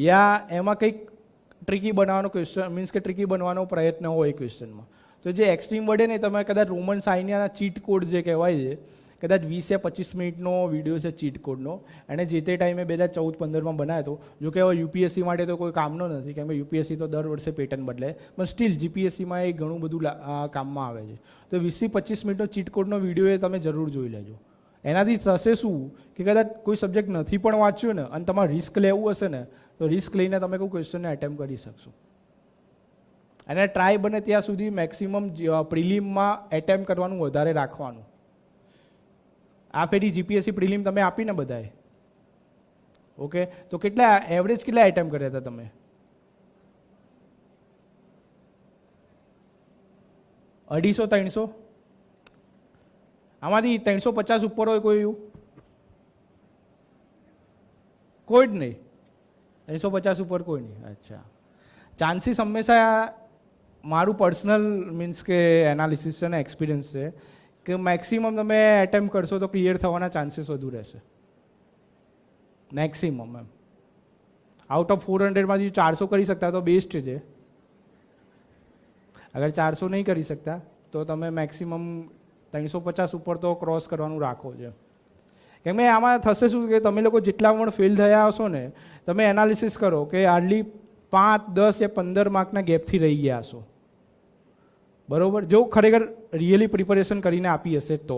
યા એમાં કંઈક ટ્રિકી બનાવવાનો ક્વેશ્ચન, મીન્સ કે ટ્રિકી બનવાનો પ્રયત્ન હોય ક્વેશ્ચનમાં. તો જે એક્સ્ટ્રીમ વર્ડ ને તમે કદાચ રોમન સાઇનના ચીટ કોડ જે કહેવાય છે, કદાચ 20 યા 25 મિનિટનો વિડીયો છે ચીટ કોડનો, અને જે તે ટાઈમે 2014-15માં બનાવ્યો હતો. જો કે હવે યુપીએસસી માટે તો કોઈ કામનો નથી, કેમ કે યુપીએસસી તો દર વર્ષે પેટર્ન બદલે, પણ સ્ટીલ જીપીએસસીમાં એ ઘણું બધું કામમાં આવે છે. તો 20 થી 25 મિનિટનો ચીટ કોડનો વિડીયો એ તમે જરૂર જોઈ લેજો. એનાથી થશે શું કે કદાચ કોઈ સબ્જેક્ટ નથી પણ વાંચ્યો ને અને તમારે રિસ્ક લેવું હશે ને, તો રિસ્ક લઈને તમે કોઈ ક્વેશ્ચનને એટેમ્પ કરી શકશો. અને ટ્રાય બને ત્યાં સુધી મેક્સિમમ પ્રિલિમમાં એટેમ્પ કરવાનું વધારે રાખવાનું. આ ફેરી જીપીએસસી પ્રિલિમ તમે આપીને બધાએ, ઓકે, તો કેટલા એવરેજ કેટલા એટેમ્પ કર્યા હતા તમે? 250-300? આમાંથી 350 ઉપર હોય કોઈ એવું? કોઈ જ નહીં. 350 ઉપર કોઈ નહીં. અચ્છા, ચાન્સીસ હંમેશા, મારું પર્સનલ મીન્સ કે એનાલિસિસ છે ને એક્સપિરિયન્સ છે કે મેક્સિમમ તમે એટેમ્પ કરશો તો ક્લિયર થવાના ચાન્સીસ વધુ રહેશે. મેક્સિમમ એમ આઉટ ઓફ 400માંથી 400 કરી શકતા તો બેસ્ટ છે. અગર 400 નહીં કરી શકતા તો તમે મેક્સિમમ 350 ઉપર તો ક્રોસ કરવાનું રાખો છે. કેમ કે આમાં થશે શું કે તમે લોકો જેટલા પણ ફેલ થયા હશો ને, તમે એનાલિસિસ કરો કે હાર્ડલી 5, 10 યા 15 માર્કના ગેપથી રહી ગયા હશો બરોબર. જો ખરેખર રિયલી પ્રિપેરેશન કરીને આપી હશે તો,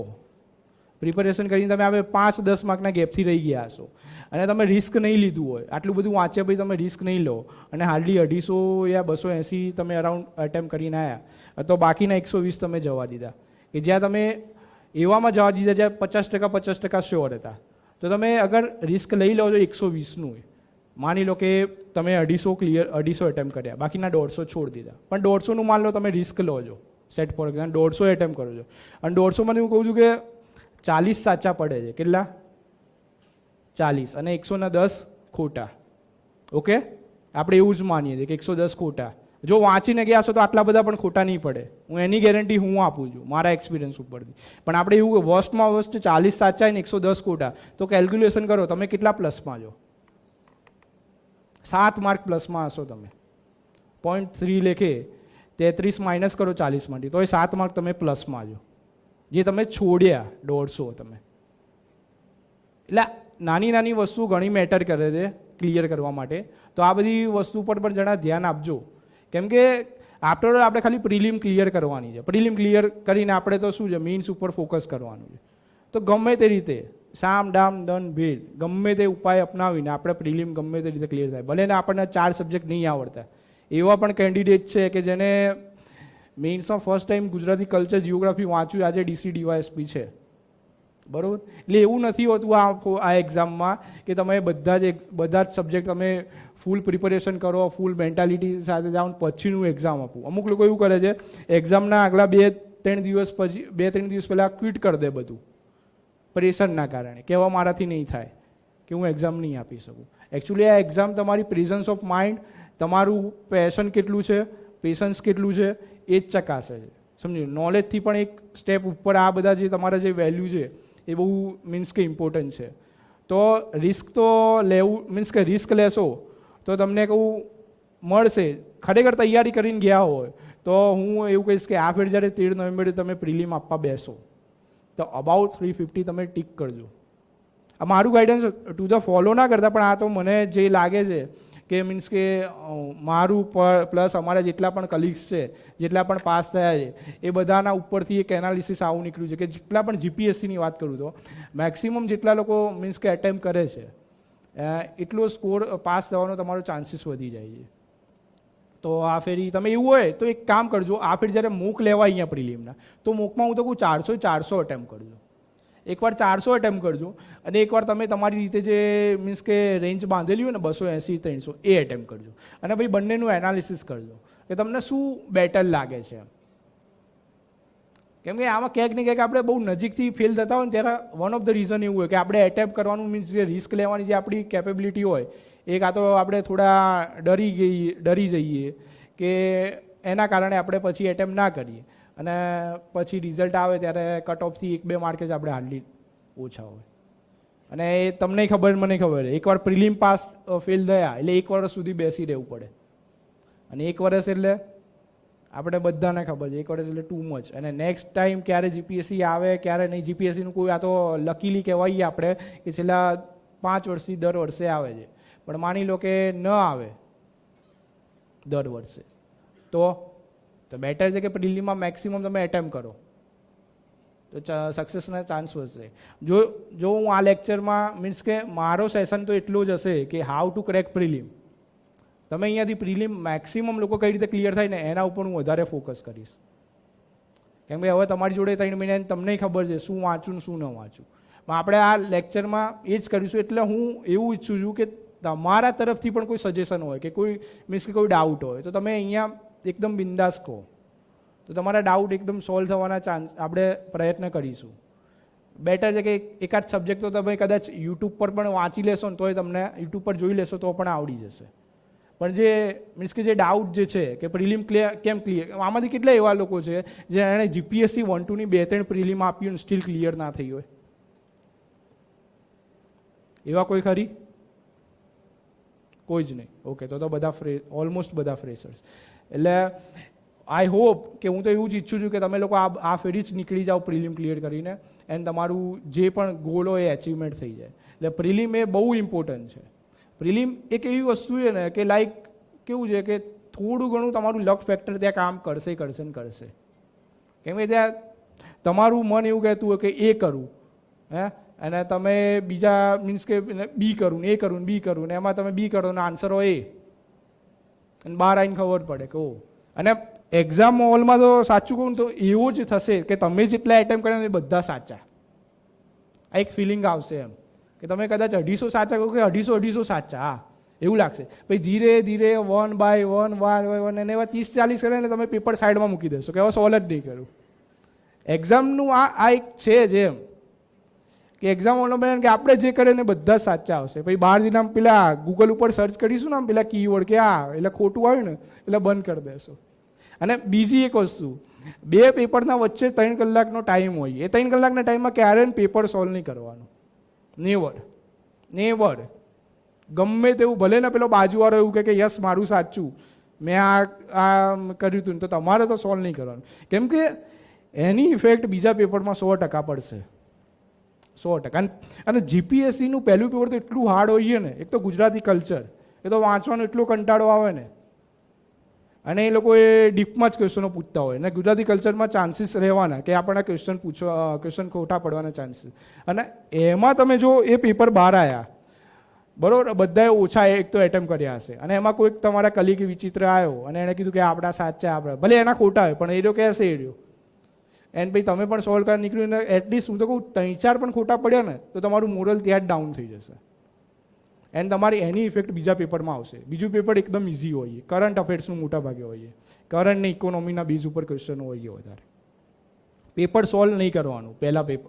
પ્રિપેરેશન કરીને તમે આવે 5-10 માર્કના ગેપથી રહી ગયા હશો અને તમે રિસ્ક નહીં લીધું હોય, આટલું બધું વાંચ્યા પછી તમે રિસ્ક નહીં લો અને હાર્ડલી 250 યા 280 તમે અરાઉન્ડ એટેમ્પ કરીને આવ્યા, તો બાકીના 120 તમે જવા દીધા. કે જ્યાં તમે એવામાં જવા દીધા જ્યાં 50% શ્યોર હતા, તો તમે અગર રિસ્ક લઈ લો છો 120નું, માની લો કે તમે 250 એટેમ્પ કર્યા, બાકીના 150 છોડી દીધા, પણ 150નું માન લો તમે રિસ્ક લો છો, સેટ ફોર એક્ઝામ્પલ 150 એટેમ્પ કરો છો અને 150માંથી હું કહું છું કે 40 સાચા પડે છે. કેટલા? 40 અને 110 ખોટા. ઓકે, આપણે એવું જ માનીએ છીએ કે 110 ખોટા. જો વાંચીને ગયા છો તો આટલા બધા પણ ખોટા નહીં પડે, હું એની ગેરંટી હું આપું છું મારા એક્સપિરિયન્સ ઉપરથી. પણ આપણે એવું વર્સ્ટમાં વર્સ્ટ 40 સાચા અને 110 ખોટા, તો કેલ્ક્યુલેશન કરો તમે કેટલા પ્લસમાં છો? 7 માર્ક પ્લસમાં હશો તમે. 0.3 લેખે 33 માઇનસ કરો 40માંથી, તો એ 7 માર્ક તમે પ્લસમાં છો, જે તમે છોડ્યા 150 તમે. એટલે નાની નાની વસ્તુ ઘણી મેટર કરે છે ક્લિયર કરવા માટે. તો આ બધી વસ્તુ પર પણ જરા ધ્યાન આપજો કેમ કે આફ્ટર ઓલ આપણે ખાલી પ્રિલિમ ક્લિયર કરવાની છે. પ્રિલિમ ક્લિયર કરીને આપણે તો શું છે, મેઇન્સ ઉપર ફોકસ કરવાનું છે. તો ગમે તે રીતે સામ ડામ દન ભેદ ગમે તે ઉપાય અપનાવીને આપણે પ્રિલિમ ગમે તે રીતે ક્લિયર થાય. ભલે ને આપણને 4 સબ્જેક્ટ નહીં આવડતા, એવા પણ કેન્ડિડેટ છે કે જેને મેઇન્સમાં first time Gujarati culture geography વાંચ્યું, આજે ડીસી ડીવાયએસપી છે, બરાબર. એટલે એવું નથી હોતું આ એક્ઝામમાં કે તમે બધા જ સબ્જેક્ટ તમે ફૂલ પ્રિપેરેશન કરો, ફૂલ મેન્ટાલિટી સાથે જાઓ પછીનું એક્ઝામ આપવું. અમુક લોકો એવું કરે છે, એક્ઝામના આગલા 2-3 દિવસ પહેલાં ક્વિટ કરી દે બધું પ્રેશરના કારણે, કે હવે મારાથી નહીં થાય, કે હું એક્ઝામ નહીં આપી શકું. એકચ્યુઅલી આ એક્ઝામ તમારી પ્રેઝન્સ ઓફ માઇન્ડ, તમારું પેશન કેટલું છે, પેશન્સ કેટલું છે એ જ ચકાસે છે, સમજો. નોલેજથી પણ એક સ્ટેપ ઉપર આ બધા જે તમારા જે વેલ્યુ છે એ બહુ મીન્સ કે ઇમ્પોર્ટન્ટ છે. તો રિસ્ક તો લેવું, મીન્સ કે રિસ્ક લેશો તો તમને કહું મળશે. ખરેખર તૈયારી કરીને ગયા હોય તો હું એવું કહીશ કે આ ફેર જ્યારે 13 નવેમ્બરે તમે પ્રિલિમ આપવા બેસો તો અબાઉટ 350 તમે ટીક કરજો. આ મારું ગાઈડન્સ ટુ ધ ફોલો ના કરતા, પણ આ તો મને જે લાગે છે કે મીન્સ કે મારું પ્લસ અમારા જેટલા પણ કલીગ્સ છે, જેટલા પણ પાસ થયા છે, એ બધાના ઉપરથી એક એનાલિસિસ આવું નીકળ્યું છે કે જેટલા પણ જીપીએસસીની વાત કરું તો મેક્સિમમ જેટલા લોકો મીન્સ કે એટેમ્પ કરે છે એટલો સ્કોર પાસ થવાનો તમારો ચાન્સીસ વધી જાય છે. તો આ ફેરી તમે એવું હોય તો એક કામ કરજો, આ ફેરી જ્યારે મોક લેવા અહીંયા પ્રિલિમના, તો મોકમાં હું તો કહું 400 એટેમ્પ કરજો. એકવાર 400 એટેમ્પ કરજો અને એકવાર તમે તમારી રીતે જે મીન્સ કે રેન્જ બાંધેલી હોય ને 280-300 એ એટેમ્પ કરજો. અને ભાઈ બંનેનું એનાલિસિસ કરજો કે તમને શું બેટર લાગે છે. કેમ કે આમાં ક્યાંક ને ક્યાંક આપણે બહુ નજીકથી ફેલ થતા હોય ને ત્યારે વન ઓફ ધ રીઝન એવું હોય કે આપણે એટેમ્પ કરવાનું મીન્સ જે રિસ્ક લેવાની જે આપણી કેપેબિલિટી હોય એ કાં તો આપણે થોડા ડરી જઈએ કે એના કારણે આપણે પછી એટેમ્પ ના કરીએ અને પછી રિઝલ્ટ આવે ત્યારે કટ ઓફથી 1-2 માર્કે જ આપણે હાર્ડલી ઓછા હોય. અને એ તમને ખબર મને ખબર, એકવાર પ્રિલિમ પાસ ફેલ થયા એટલે 1 વર્ષ સુધી બેસી રહેવું પડે. અને 1 વર્ષ એટલે આપણે બધાને ખબર છે 1 વર્ષ એટલે ટુ મચ. અને નેક્સ્ટ ટાઈમ ક્યારે જીપીએસસી આવે ક્યારે નહીં, જીપીએસસીનું કોઈ આ તો લકીલી કહેવાય આપણે કે છેલ્લા 5 વર્ષથી દર વર્ષે આવે છે. પણ માની લો કે ન આવે દર વર્ષે તો બેટર છે કે પ્રિલિમમાં મેક્સિમમ તમે એટેમ્પ કરો તો સક્સેસના ચાન્સ વધશે. જો હું આ લેક્ચરમાં મીન્સ કે મારો સેશન તો એટલો જ હશે કે હાઉ ટુ ક્રેક પ્રિલિમ. તમે અહીંયાથી પ્રિલિમ મેક્સિમમ લોકો કઈ રીતે ક્લિયર થાય ને એના ઉપર હું વધારે ફોકસ કરીશ. કેમ કે હવે તમારી જોડે 3 મહિના તમને ખબર છે શું વાંચું ને શું ન વાંચું. આપણે આ લેક્ચરમાં એ જ કરીશું. એટલે હું એવું ઈચ્છું છું કે તમારા તરફથી પણ કોઈ સજેશન હોય કે કોઈ મીન્સ કે કોઈ ડાઉટ હોય તો તમે અહીંયા એકદમ બિંદાસ કહો, તો તમારા ડાઉટ એકદમ સોલ્વ થવાના ચાન્સ આપણે પ્રયત્ન કરીશું. બેટર છે કે એકાદ સબ્જેક્ટ તો તમે કદાચ યુટ્યુબ પર પણ વાંચી લેશો ને તોય તમને યુટ્યુબ પર જોઈ લેશો તો પણ આવડી જશે. પણ જે મીન્સ કે જે ડાઉટ જે છે કે પ્રિલિમ કેમ ક્લિયર, આમાંથી કેટલા એવા લોકો છે જે એણે જીપીએસસી 1-2 ની 2-3 પ્રિલિમ આપ્યું સ્ટીલ ક્લિયર ના થઈ હોય? એવા કોઈ ખરી? કોઈ જ નહીં. ઓકે, તો બધા ઓલમોસ્ટ બધા ફ્રેશર્સ. એટલે આઈ હોપ કે હું તો એવું જ ઈચ્છું છું કે તમે લોકો આ ફેરી જ નીકળી જાઓ પ્રિલિમ ક્લિયર કરીને એન્ડ તમારું જે પણ ગોલ હોય એ અચીવમેન્ટ થઈ જાય. એટલે પ્રિલિમ એ બહુ ઇમ્પોર્ટન્ટ છે. પ્રિલિમ એક એવી વસ્તુ છે ને કે લાઈક કેવું છે કે થોડું ઘણું તમારું લક ફેક્ટર ત્યાં કામ કરશે ને કરશે. કેમ કે ત્યાં તમારું મન એવું કહેતું હોય કે એ કરું અને તમે બીજા મીન્સ કે બી કરું ને એ કરું ને બી કરું ને એમાં તમે બી કરો ને આન્સર હોય એ, અને બહાર આવીને ખબર પડે કે ઓ. અને એક્ઝામ હોલમાં તો સાચું કહું તો એવું જ થશે કે તમે જેટલા એટેમ્પ કર્યા એ બધા સાચા. આ એક ફિલિંગ આવશે એમ કે તમે કદાચ 250 સાચા કહો કે 250 સાચા, હા એવું લાગશે. પછી ધીરે ધીરે 1 બાય 1 અને એવા 30-40 કરે ને તમે પેપર સાઈડમાં મૂકી દેશો કે હવે સોલ્વ જ નહીં કરું. એક્ઝામનું આ એક છે જ એમ કે એક્ઝામ હોલનો બેન કે આપણે જે કરે ને બધા સાચા આવશે. પછી બહાર જઈને આમ પેલા ગૂગલ ઉપર સર્ચ કરીશું ને આમ પેલા કીવર્ડ કે આ એટલે ખોટું આવ્યું ને એટલે બંધ કરી દેશો. અને બીજી એક વસ્તુ, 2 પેપરના વચ્ચે 3 કલાકનો ટાઈમ હોય. એ 3 કલાકના ટાઈમમાં ક્યારેય પેપર સોલ્વ નહીં કરવાનું. નેવર. ગમે તેવું ભલે ને પેલો બાજુવાળો એવું કે યસ મારું સાચું, મેં આ કર્યું હતું તો તમારે તો સોલ્વ નહીં કરવાનું. કેમ કે એની ઇફેક્ટ બીજા પેપરમાં 100% પડશે. 100%. અને જીપીએસસીનું પહેલું પેપર તો એટલું હાર્ડ હોય ને, એક તો ગુજરાતી કલ્ચર, એ તો વાંચવાનો એટલો કંટાળો આવે ને. અને એ લોકો એ ડીપમાં જ ક્વેશ્ચનો પૂછતા હોય અને ગુજરાતી કલ્ચરમાં ચાન્સીસ રહેવાના કે આપણને ક્વેશ્ચન ખોટા પડવાના ચાન્સીસ. અને એમાં તમે જો એ પેપર બહાર આવ્યા બરાબર, બધાએ ઓછા એક તો એટેમ્પ કર્યા હશે અને એમાં કોઈક તમારા કલીગ વિચિત્ર આવ્યો અને એણે કીધું કે આપણા સાચા આપણે, ભલે એના ખોટા હોય પણ એ રહ્યો કહેશે એ રહ્યો, એન્ડ પછી તમે પણ સોલ્વ કરવા નીકળ્યું ને એટલીસ્ટ હું તો કહું 3-4 પણ ખોટા પડ્યા ને તો તમારું મોરલ ત્યાં જ ડાઉન થઈ જશે એન્ડ તમારી એની ઇફેક્ટ બીજા પેપરમાં આવશે. બીજું પેપર એકદમ ઇઝી હોય, કરંટ અફેર્સનું મોટા ભાગે હોય, કરંટ ને ઇકોનોમીના બેઝ ઉપર ક્વેશ્ચન હોય વધારે. પેપર સોલ્વ નહીં કરવાનું પહેલા પેપર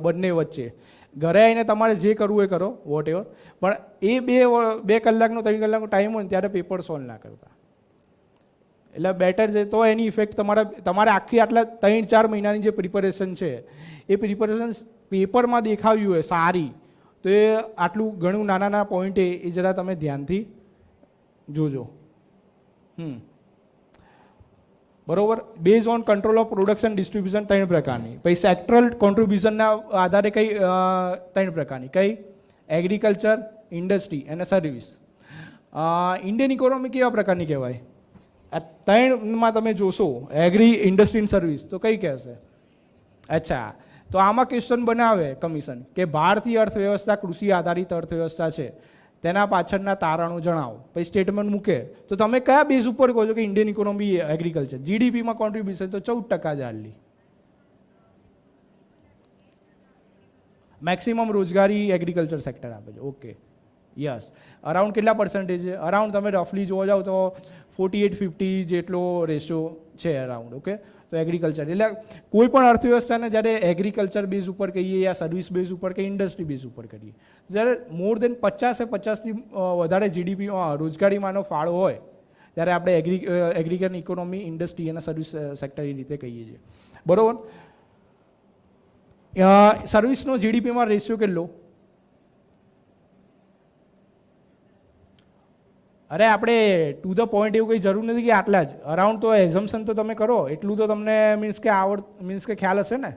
બંને વચ્ચે, ઘરે આવીને તમારે જે કરવું એ કરો વોટ એવર, પણ એ 2 કલાકનો 3 કલાકનો ટાઈમ હોય ને ત્યારે પેપર સોલ્વ ના કરતા, એટલે બેટર છે. તો એની ઇફેક્ટ તમારે આખી આટલા 3-4 મહિનાની જે પ્રિપેરેશન છે એ પ્રિપેરેશન પેપરમાં દેખાવ્યું હોય સારી, તો એ આટલું ઘણું નાના પોઈન્ટ એ જરા તમે ધ્યાનથી જોજો. બરોબર. Base on control of production distribution 3 પ્રકારની, પછી સેક્ટરલ કોન્ટ્રીબ્યુશનના આધારે કઈ 3 પ્રકારની, કઈ એગ્રીકલ્ચર, ઇન્ડસ્ટ્રી અને સર્વિસ. ઇન્ડિયન ઇકોનોમી કેવા પ્રકારની કહેવાય? આ 3માં તમે જોશો એગ્રી, ઇન્ડસ્ટ્રી અને સર્વિસ, તો કઈ કહેશે? અચ્છા, તો આમાં ક્વેશ્ચન બનાવે કમિશન કે ભારતીય અર્થવ્યવસ્થા કૃષિ આધારિત અર્થવ્યવસ્થા છે, તેના પાછળના તારણો જણાવો, પછી સ્ટેટમેન્ટ મૂકે. તો તમે કયા બેઝ ઉપર કહો છો કે ઇન્ડિયન ઇકોનોમી એગ્રીકલ્ચર? જીડીપીમાં કોન્ટ્રીબ્યુશન તો 14% જ હાલી, મેક્સિમમ રોજગારી એગ્રીકલ્ચર સેક્ટર આપે છે. Okay, yes. અરાઉન્ડ કેટલા પર્સન્ટેજ છે? અરાઉન્ડ તમે રફલી જોવા જાઓ તો 48-50 જેટલો રેશિયો છે અરાઉન્ડ. ઓકે, તો એગ્રીકલ્ચર એટલે કોઈ પણ અર્થવ્યવસ્થાને જ્યારે એગ્રીકલ્ચર બેઝ ઉપર કહીએ યા સર્વિસ બેઝ ઉપર કે ઇન્ડસ્ટ્રી બેઝ ઉપર કરીએ, જ્યારે મોર દેન 50-50થી વધારે જીડીપીમાં રોજગારીમાંનો ફાળો હોય ત્યારે આપણે એગ્રીકલ્ચર ઇકોનોમી, ઇન્ડસ્ટ્રી અને સર્વિસ સેક્ટર એ રીતે કહીએ છીએ. બરોબર. સર્વિસનો જીડીપીમાં રેશિયો કેટલો? અરે આપણે ટુ ધ પોઈન્ટ એવું કંઈ જરૂર નથી કે આટલા જ, અરાઉન્ડ તો એઝમ્પશન તો તમે કરો એટલું તો તમને મીન્સ કે ખ્યાલ હશે ને.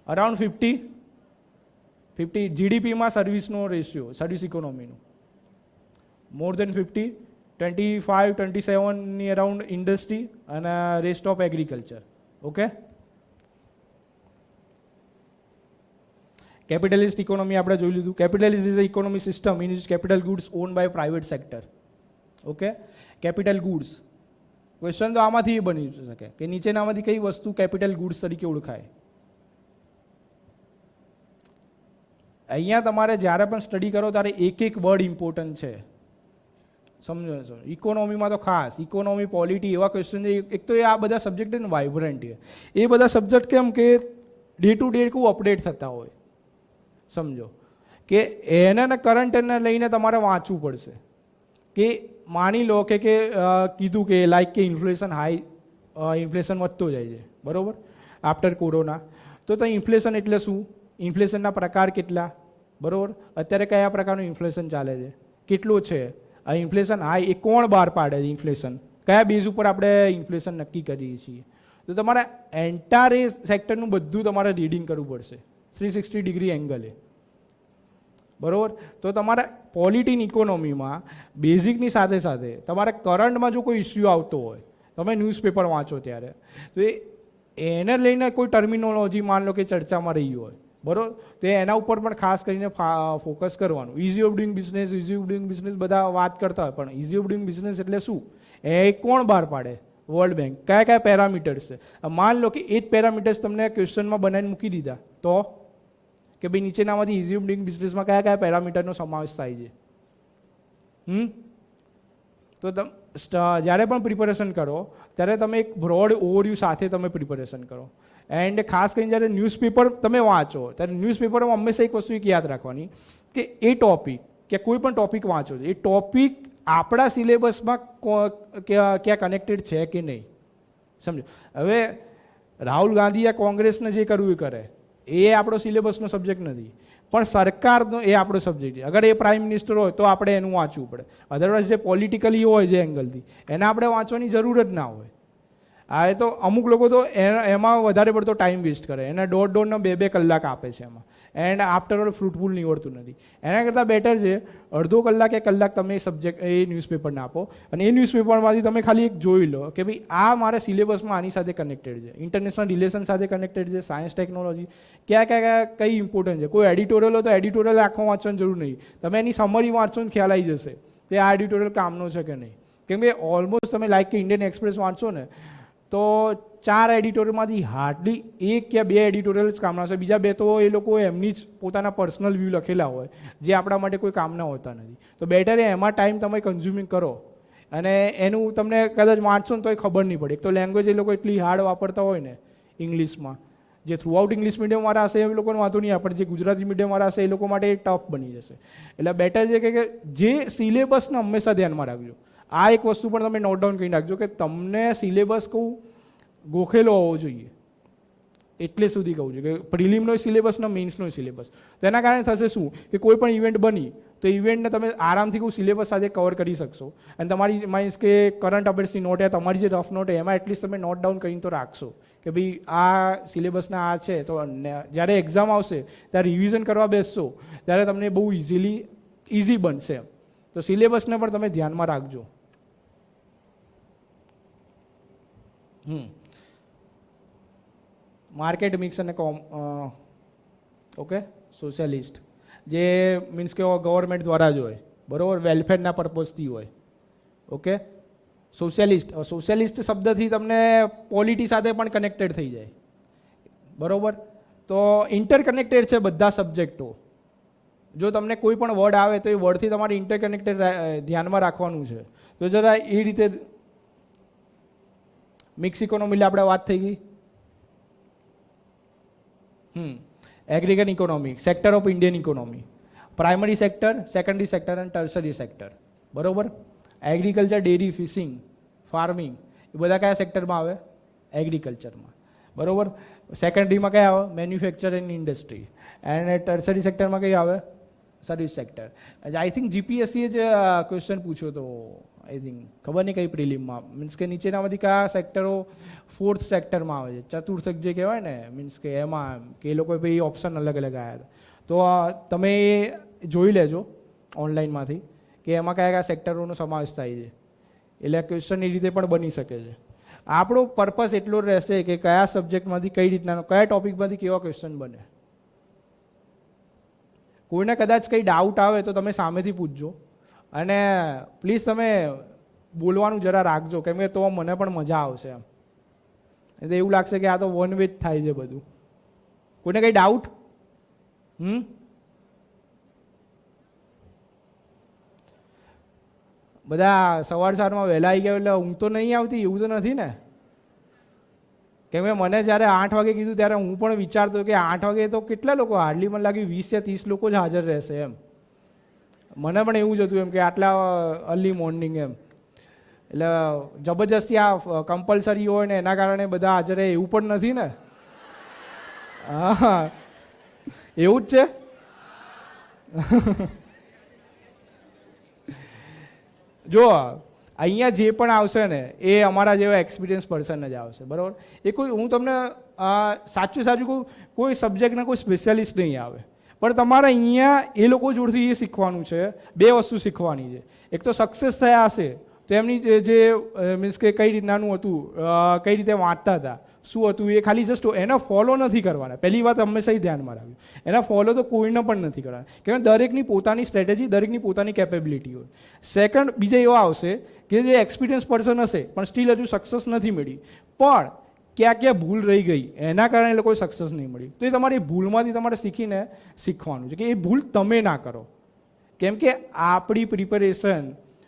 અરાઉન્ડ 50 જીડીપીમાં સર્વિસનો રેશિયો, સર્વિસ ઇકોનોમીનું મોર દેન 50, 25-27ની અરાઉન્ડ ઇન્ડસ્ટ્રી અને rest of agriculture. Okay. Capitalist economy આપણે જોઈ લીધું. Capitalist is a economic system in which capital goods own by private sector. Okay, capital goods question તો આમાંથી બની શકે કે નીચેનામાંથી કઈ વસ્તુ કેપિટલ ગુડ્સ તરીકે ઓળખાય? અહીંયા તમારે જ્યારે પણ સ્ટડી કરો ત્યારે એક વર્ડ ઇમ્પોર્ટન્ટ છે, સમજો છો. ઇકોનોમીમાં તો ખાસ ઇકોનોમી, પોલિટી એવા ક્વેશ્ચન છે. એક તો એ આ બધા સબ્જેક્ટ વાઇબ્રન્ટ છે, એ બધા સબ્જેક્ટ કેમ કે ડે ટુ ડે ખૂબ અપડેટ થતા હોય, સમજો કે એને કરંટને લઈને તમારે વાંચવું પડશે. કે માની લો કે કીધું કે લાઈક કે ઇન્ફ્લેશન ઇન્ફ્લેશન વધતો જાય છે, બરોબર, આફ્ટર કોરોના. તો ઇન્ફ્લેશન એટલે શું? ઇન્ફ્લેશનના પ્રકાર કેટલા, બરોબર, અત્યારે કયા પ્રકારનું ઇન્ફ્લેશન ચાલે છે, કેટલું છે આ ઇન્ફ્લેશન હાઈ, એ કોણ બહાર પાડે છે ઇન્ફ્લેશન, કયા બેઝ ઉપર આપણે ઇન્ફ્લેશન નક્કી કરીએ છીએ. તો તમારે એન્ટાયર એ સેક્ટરનું બધું તમારે રીડિંગ કરવું પડશે 360 ડિગ્રી એંગલે, બરોબર. તો તમારે પોલિટી ઇકોનોમીમાં બેઝિકની સાથે સાથે તમારે કરંટમાં જો કોઈ ઇસ્યુ આવતો હોય, તમે ન્યૂઝપેપર વાંચો ત્યારે, તો એને લઈને કોઈ ટર્મિનોલોજી માન લો કે ચર્ચામાં રહી હોય, બરોબર, તો એના ઉપર પણ ખાસ કરીને ફોકસ કરવાનું. Easy of doing business, easy of doing business બધા વાત કરતા હોય, પણ ઇઝી ઓફ ડુઈંગ બિઝનેસ એટલે શું, એ કોણ બહાર પાડે? World bank. કયા કયા પેરામીટર્સ છે? માન લો કે 8 પેરામીટર્સ તમને ક્વેશ્ચનમાં બનાવીને મૂકી દીધા, તો કે ભાઈ નીચેનામાંથી ઇઝી ઓફ ડુઈંગ બિઝનેસમાં કયા કયા પેરામીટરનો સમાવેશ થાય છે. તો જ્યારે પણ પ્રિપેરેશન કરો ત્યારે તમે એક બ્રોડ ઓવરવ્યૂ સાથે તમે પ્રિપેરેશન કરો. એન્ડ ખાસ કરીને જ્યારે ન્યૂઝપેપર તમે વાંચો ત્યારે ન્યૂઝપેપરમાં હંમેશા એક વસ્તુ એક યાદ રાખવાની કે એ ટોપિક કે કોઈ પણ ટોપિક વાંચો એ ટોપિક આપણા સિલેબસમાં ક્યાં કનેક્ટેડ છે કે નહીં, સમજો. હવે રાહુલ ગાંધીએ કોંગ્રેસને જે કરવું એ કરે, એ આપણો સિલેબસનો સબ્જેક્ટ નથી, પણ સરકારનો એ આપણો સબ્જેક્ટ છે. અગર એ પ્રાઇમ મિનિસ્ટર હોય તો આપણે એનું વાંચવું પડે, અધરવાઇઝ જે પોલિટિકલી હોય જે એંગલથી એને આપણે વાંચવાની જરૂર જ ના હોય. આ એ તો અમુક લોકો તો એમાં વધારે પડતો ટાઈમ વેસ્ટ કરે, એને દોઢ 2 કલાક આપે છે એમાં, એન્ડ આફ્ટર ઓલ ફ્રૂટફુલ નીવડતું નથી. એના કરતાં બેટર છે અડધો કલાક 1 કલાક તમે એ ન્યૂઝપેપરને આપો, અને એ ન્યૂઝપેપરમાંથી તમે ખાલી એક જોઈ લો કે ભાઈ આ મારા સિલેબસમાં આની સાથે કનેક્ટેડ છે, ઇન્ટરનેશનલ રિલેશન સાથે કનેક્ટેડ છે, સાયન્સ ટેકનોલોજી, કઈ ઇમ્પોર્ટન્ટ છે. કોઈ એડિટોરિયલ હોય તો એડિટોરિયલ આખો વાંચવાની જરૂર નહીં, તમે એની સમરી વાંચો ને ખ્યાલ આવી જશે કે આ એડિટોરિયલ કામનો છે કે નહીં. કેમ કે ઓલમોસ્ટ તમે લાઈક કે ઇન્ડિયન એક્સપ્રેસ વાંચો ને તો 4 એડિટોરિયલમાંથી હાર્ડલી 1 કે 2 એડિટોરિયલ જ કામના છે, બીજા 2 તો એ લોકો એમની જ પોતાના પર્સનલ વ્યૂ લખેલા હોય જે આપણા માટે કોઈ કામના હોતા નથી. તો બેટર એમાં ટાઈમ તમે કન્ઝ્યુમિંગ કરો, અને એનું તમને કદાચ વાંચશો ને તો એ ખબર નહીં પડે. એક તો લેંગ્વેજ એ લોકો એટલી હાર્ડ વાપરતા હોય ને ઇંગ્લિશમાં, જે થ્રુઆઉટ ઇંગ્લિશ મીડિયમવાળા હશે એ લોકોને વાંધો નહીં, પણ જે ગુજરાતી મીડિયમવાળા હશે એ લોકો માટે એ ટફ બની જશે. એટલે બેટર છે કે જે સિલેબસને હંમેશા ધ્યાનમાં રાખજો. આ એક વસ્તુ પણ તમે નોટ ડાઉન કરી નાખજો કે તમને સિલેબસ કહું ગોખેલો હોવો જોઈએ, એટલે સુધી કહું છું કે પ્રિલિમનો સિલેબસ ને મેઇન્સનો સિલેબસ. તો એના કારણે થશે શું કે કોઈ પણ ઇવેન્ટ બની તો ઇવેન્ટને તમે આરામથી કોઈ સિલેબસ સાથે કવર કરી શકશો, અને તમારી મીન્સ કે કરંટ અફેર્સની નોટ યા તમારી જે રફ નોટ એમાં એટલીસ્ટ તમે નોટ ડાઉન કરીને તો રાખશો કે ભાઈ આ સિલેબસના આ છે, તો જ્યારે એક્ઝામ આવશે ત્યારે રિવિઝન કરવા બેસશો ત્યારે તમને બહુ ઇઝી બનશે. તો સિલેબસને પણ તમે ધ્યાનમાં રાખજો. માર્કેટ મિક્સ અને ઓકે સોશિયલિસ્ટ, જે મીન્સ કે ગવર્મેન્ટ દ્વારા જ હોય, બરાબર, વેલફેરના પર્પઝથી હોય. ઓકે, સોશિયલિસ્ટ શબ્દથી તમને પોલિટી સાથે પણ કનેક્ટેડ થઈ જાય, બરાબર. તો ઇન્ટરકનેક્ટેડ છે બધા સબ્જેક્ટો. જો તમને કોઈ પણ વર્ડ આવે તો એ વર્ડથી તમારે ઇન્ટરકનેક્ટેડ ધ્યાનમાં રાખવાનું છે. તો જરા એ રીતે મિક્સ ઇકોનોમી આપણે વાત થઈ ગઈ. Aggregate economy, sector of Indian economy, primary sector, secondary sector અને ટર્સરી સેક્ટર, બરોબર. એગ્રીકલ્ચર, ડેરી, ફિશિંગ, ફાર્મિંગ એ બધા કયા સેક્ટરમાં આવે? એગ્રીકલ્ચરમાં, બરોબર. સેકન્ડરીમાં કયા આવે? Manufacture and industry. And tertiary સેક્ટરમાં કઈ આવે? Service sector. આઈ થિંક જીપીએસસીએ જ ક્વેશ્ચન પૂછ્યો હતો, આઈ થિંક, ખબર નહીં કઈ પ્રિલિમમાં, મીન્સ કે નીચેનામાંથી કયા સેક્ટરો 4th સેક્ટરમાં આવે છે, ચતુર્થક જે કહેવાય ને, મીન્સ કે એમાં કે એ લોકોએ ભાઈ ઓપ્શન અલગ અલગ આવ્યા હતા. તો તમે જોઈ લેજો ઓનલાઈનમાંથી કે એમાં કયા કયા સેક્ટરોનો સમાવેશ થાય છે, એટલે ક્વેશ્ચન એ રીતે પણ બની શકે છે. આપણો પર્પસ એટલો રહેશે કે કયા સબ્જેક્ટમાંથી કઈ રીતના, કયા ટોપિકમાંથી કેવા ક્વેશ્ચન બને. કોઈને કદાચ કંઈ ડાઉટ આવે તો તમે સામેથી પૂછજો, અને પ્લીઝ તમે બોલવાનું જરા રાખજો, કેમ કે તો મને પણ મજા આવશે એમ. એટલે એવું લાગશે કે આ તો વન વે જ થાય છે બધું. કોઈને કંઈ ડાઉટ? બધા સવારમાં વહેલા આવી ગયા એટલે ઊંઘ તો નહીં આવતી એવું તો નથી ને? કેમ કે મને જ્યારે 8 વાગે કીધું ત્યારે હું પણ વિચારતો કે 8 વાગે તો કેટલા લોકો, હાર્ડલી મને લાગ્યું 20 યા 30 લોકો જ હાજર રહેશે એમ. મને પણ એવું જ હતું એમ કે આટલા અર્લી મોર્નિંગ એમ, એટલે જબરજસ્તી આ કમ્પલસરી હોય ને એના કારણે બધા હાજર રહે એવું પણ નથી ને? હા, એવું જ છે. જો અહીંયા જે પણ આવશે ને એ અમારા જેવા એક્સપિરિયન્સ પર્સન જ આવશે, બરાબર. એ કોઈ, હું તમને સાચું કહું, કોઈ સબ્જેક્ટના કોઈ સ્પેશિયાલિસ્ટ નહીં આવે, પણ તમારે અહીંયા એ લોકો જોડથી એ શીખવાનું છે, 2 વસ્તુ શીખવાની છે. એક તો સક્સેસ થયા હશે તો એમની જે મીન્સ કે કઈ રીતનાનું હતું, કઈ રીતે વાંચતા હતા, શું હતું, એ ખાલી જસ્ટ એને ફોલો નથી કરવાના. પહેલી વાત હંમેશા ધ્યાનમાં રાખ્યું, એના ફોલો તો કોઈને પણ નથી કરવાના, કેમ કે દરેકની પોતાની સ્ટ્રેટેજી, દરેકની પોતાની કેપેબિલિટી હોય. સેકન્ડ, બીજા એવા આવશે કે જે એક્સપિરિયન્સ પર્સન હશે પણ સ્ટીલ હજુ સક્સેસ નથી મળી, પણ ક્યાં ક્યાં ભૂલ રહી ગઈ એના કારણે એ લોકોએ સક્સેસ નહીં મળી. તો એ તમારી ભૂલમાંથી તમારે શીખવાનું છે કે એ ભૂલ તમે ના કરો. કેમ કે આપણી પ્રિપેરેશન,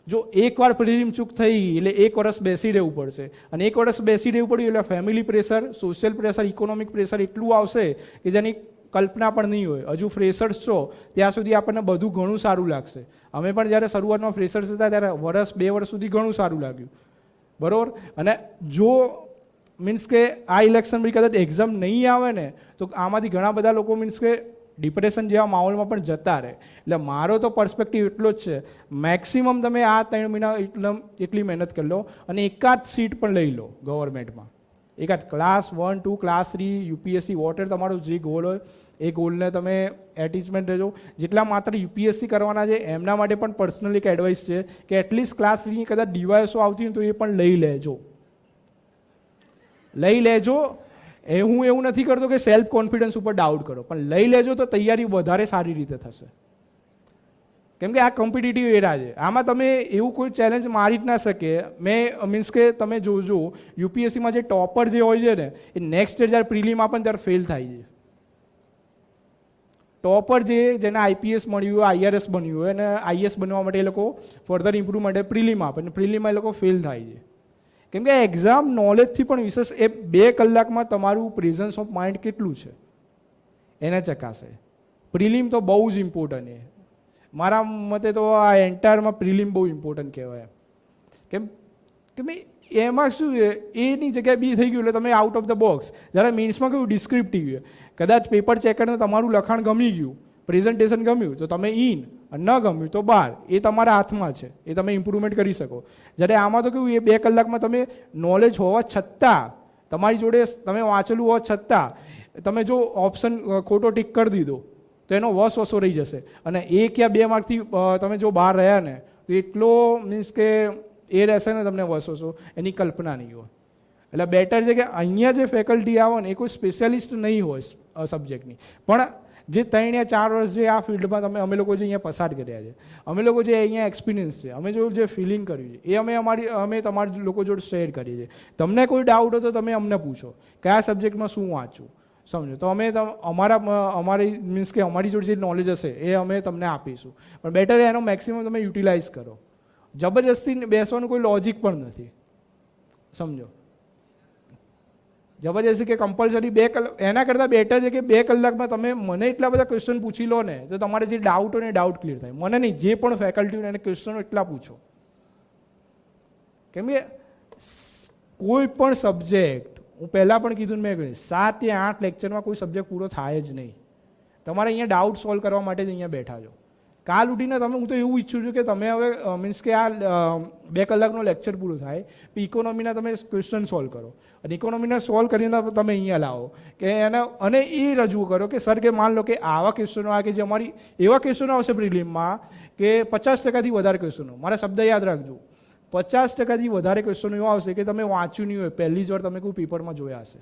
જો એકવાર પ્રિલિમ ચૂક થઈ એટલે 1 વર્ષ બેસી રહેવું પડશે, અને 1 વર્ષ બેસી રહેવું પડ્યું એટલે family pressure, social pressure, economic pressure એટલું આવશે કે જેની કલ્પના પણ નહીં હોય. હજુ ફ્રેશર્સ છો ત્યાં સુધી આપણને બધું ઘણું સારું લાગશે. અમે પણ જ્યારે શરૂઆતમાં ફ્રેશર્સ હતા ત્યારે 1-2 વર્ષ સુધી ઘણું સારું લાગ્યું, બરાબર. અને જો મીન્સ કે આ ઇલેક્શન પછી કદાચ એક્ઝામ નહીં આવે ને તો આમાંથી ઘણા બધા લોકો મીન્સ કે ડિપ્રેશન જેવા માહોલમાં પણ જતા રહે. એટલે મારો તો પર્સપેક્ટિવ એટલો જ છે, મેક્સિમમ તમે આ 3 મહિના એટલી મહેનત કરી લો અને એકાદ સીટ પણ લઈ લો ગવર્મેન્ટમાં. એકાદ ક્લાસ 1, 2, ક્લાસ 3, યુપીએસસી વોટર તમારો જે ગોલ હોય એ ગોલને તમે એટીચમેન્ટ રહેજો. જેટલા માત્ર યુપીએસસી કરવાના છે એમના માટે પણ પર્સનલી એક એડવાઇસ છે કે એટલીસ્ટ ક્લાસ 3 કદાચ ડીવાયસો આવતી હોય તો એ પણ લઈ લેજો. હું એવું નથી કરતો કે સેલ્ફ કોન્ફિડન્સ ઉપર ડાઉટ કરો, પણ લઈ લેજો તો તૈયારી વધારે સારી રીતે થશે. કેમ કે આ કોમ્પિટિટિવ એરા છે, આમાં તમે એવું કોઈ ચેલેન્જ મારી જ ના શકે. મીન્સ કે તમે જોજો યુપીએસસીમાં જે ટોપર જે હોય છે ને એ નેક્સ્ટ યર જ્યારે પ્રિલિમ આપે ત્યારે ફેલ થાય છે. ટોપર જેને આઈપીએસ મળ્યું હોય, આઈઆરએસ બન્યું હોય અને આઈએસ બનવા માટે એ લોકો ફર્ધર ઇમ્પ્રૂવ માટે પ્રિલિમ આપે અને પ્રિલિમમાં એ લોકો ફેલ થાય છે. કેમ કે એક્ઝામ નોલેજથી પણ વિશેષ એ 2 કલાકમાં તમારું પ્રેઝન્સ ઓફ માઇન્ડ કેટલું છે એને ચકાસે. પ્રિલિમ તો બહુ જ ઇમ્પોર્ટન્ટ છે. મારા મતે તો આ એન્ટાયરમાં પ્રિલિમ બહુ ઇમ્પોર્ટન્ટ કહેવાય. કેમ કે એમાં શું છે, એની જગ્યાએ બી થઈ ગયું એટલે તમે આઉટ ઓફ ધ બોક્સ. જ્યારે મીન્સમાં કેવું ડિસ્ક્રિપ્ટિવ છે, કદાચ પેપર ચેક કરીને તમારું લખાણ ગમી ગયું, પ્રેઝન્ટેશન ગમ્યું તો તમે ઇન, ન ગમ્યું તો બહાર. એ તમારા હાથમાં છે, એ તમે ઇમ્પ્રુવમેન્ટ કરી શકો. જ્યારે આમાં તો કેવું, એ 2 કલાકમાં તમે નોલેજ હોવા છતાં, તમારી જોડે તમે વાંચેલું હોવા છતાં તમે જો ઓપ્શન ખોટો ટિક કરી દીધો તો એનો વસો રહી જશે. અને 1 યા 2 માર્કથી તમે જો બહાર રહ્યા ને તો એટલો મીન્સ કે એ રહેશે ને તમને વસો એની કલ્પના નહીં હોય. એટલે બેટર છે કે અહીંયા જે ફેકલ્ટી આવે ને એ કોઈ સ્પેશિયાલિસ્ટ નહીં હોય સબ્જેક્ટની, પણ જે 3 યા 4 વર્ષ જે આ ફિલ્ડમાં અમે લોકો જે અહીંયા પસાર કર્યા છે, અમે લોકો જે અહીંયા એક્સપિરિયન્સ છે, અમે જે ફિલિંગ કર્યું છે એ અમે તમારા લોકો જોડે શેર કરીએ છીએ. તમને કોઈ ડાઉટ હોય તો તમે અમને પૂછો કયા સબ્જેક્ટમાં શું વાંચવું, સમજો તો અમે અમારી મીન્સ કે અમારી જોડે જે નોલેજ હશે એ અમે તમને આપીશું. પણ બેટર એનો મેક્સિમમ તમે યુટિલાઇઝ કરો. જબરજસ્તી બેસવાનું કોઈ લોજિક પણ નથી, સમજો. જબરજસ્તી કે કમ્પલસરી 2 કલાક, એના કરતાં બેટર છે કે 2 કલાકમાં તમે મને એટલા બધા ક્વેશ્ચન પૂછી લો ને તો તમારે જે ડાઉટ હોય ને ડાઉટ ક્લિયર થાય. મને નહીં, જે પણ ફેકલ્ટી હોય એને ક્વેશ્ચનો એટલા પૂછો. કેમ કે કોઈ પણ સબ્જેક્ટ, હું પહેલાં પણ કીધું મેં કહ્યું, 7 યા 8 લેક્ચરમાં કોઈ સબ્જેક્ટ પૂરો થાય જ નહીં. તમારે અહીંયા ડાઉટ સોલ્વ કરવા માટે જ અહીંયા બેઠા છો. કાલ ઉઠીને તમે, હું તો એવું ઈચ્છું છું કે તમે હવે મીન્સ કે આ 2 કલાકનો લેક્ચર પૂરો થાય તો ઇકોનોમીના તમે ક્વેશ્ચન સોલ્વ કરો અને ઇકોનોમીના સોલ્વ કરીને તમે અહીંયા લાવો કે એને, અને એ રજૂ કરો કે સર કે માન લો કે આવા ક્વેશ્ચનો આવે કે જે અમારી એવા ક્વેશ્ચનો આવશે પ્રિલિમમાં કે 50%થી વધારે ક્વેશ્ચનો, મારા શબ્દ યાદ રાખજો, 50%થી વધારે ક્વેશ્ચનો એવા આવશે કે તમે વાંચ્યું નહીં હોય, પહેલી જ વાર તમે કોઈ પેપરમાં જોયા હશે,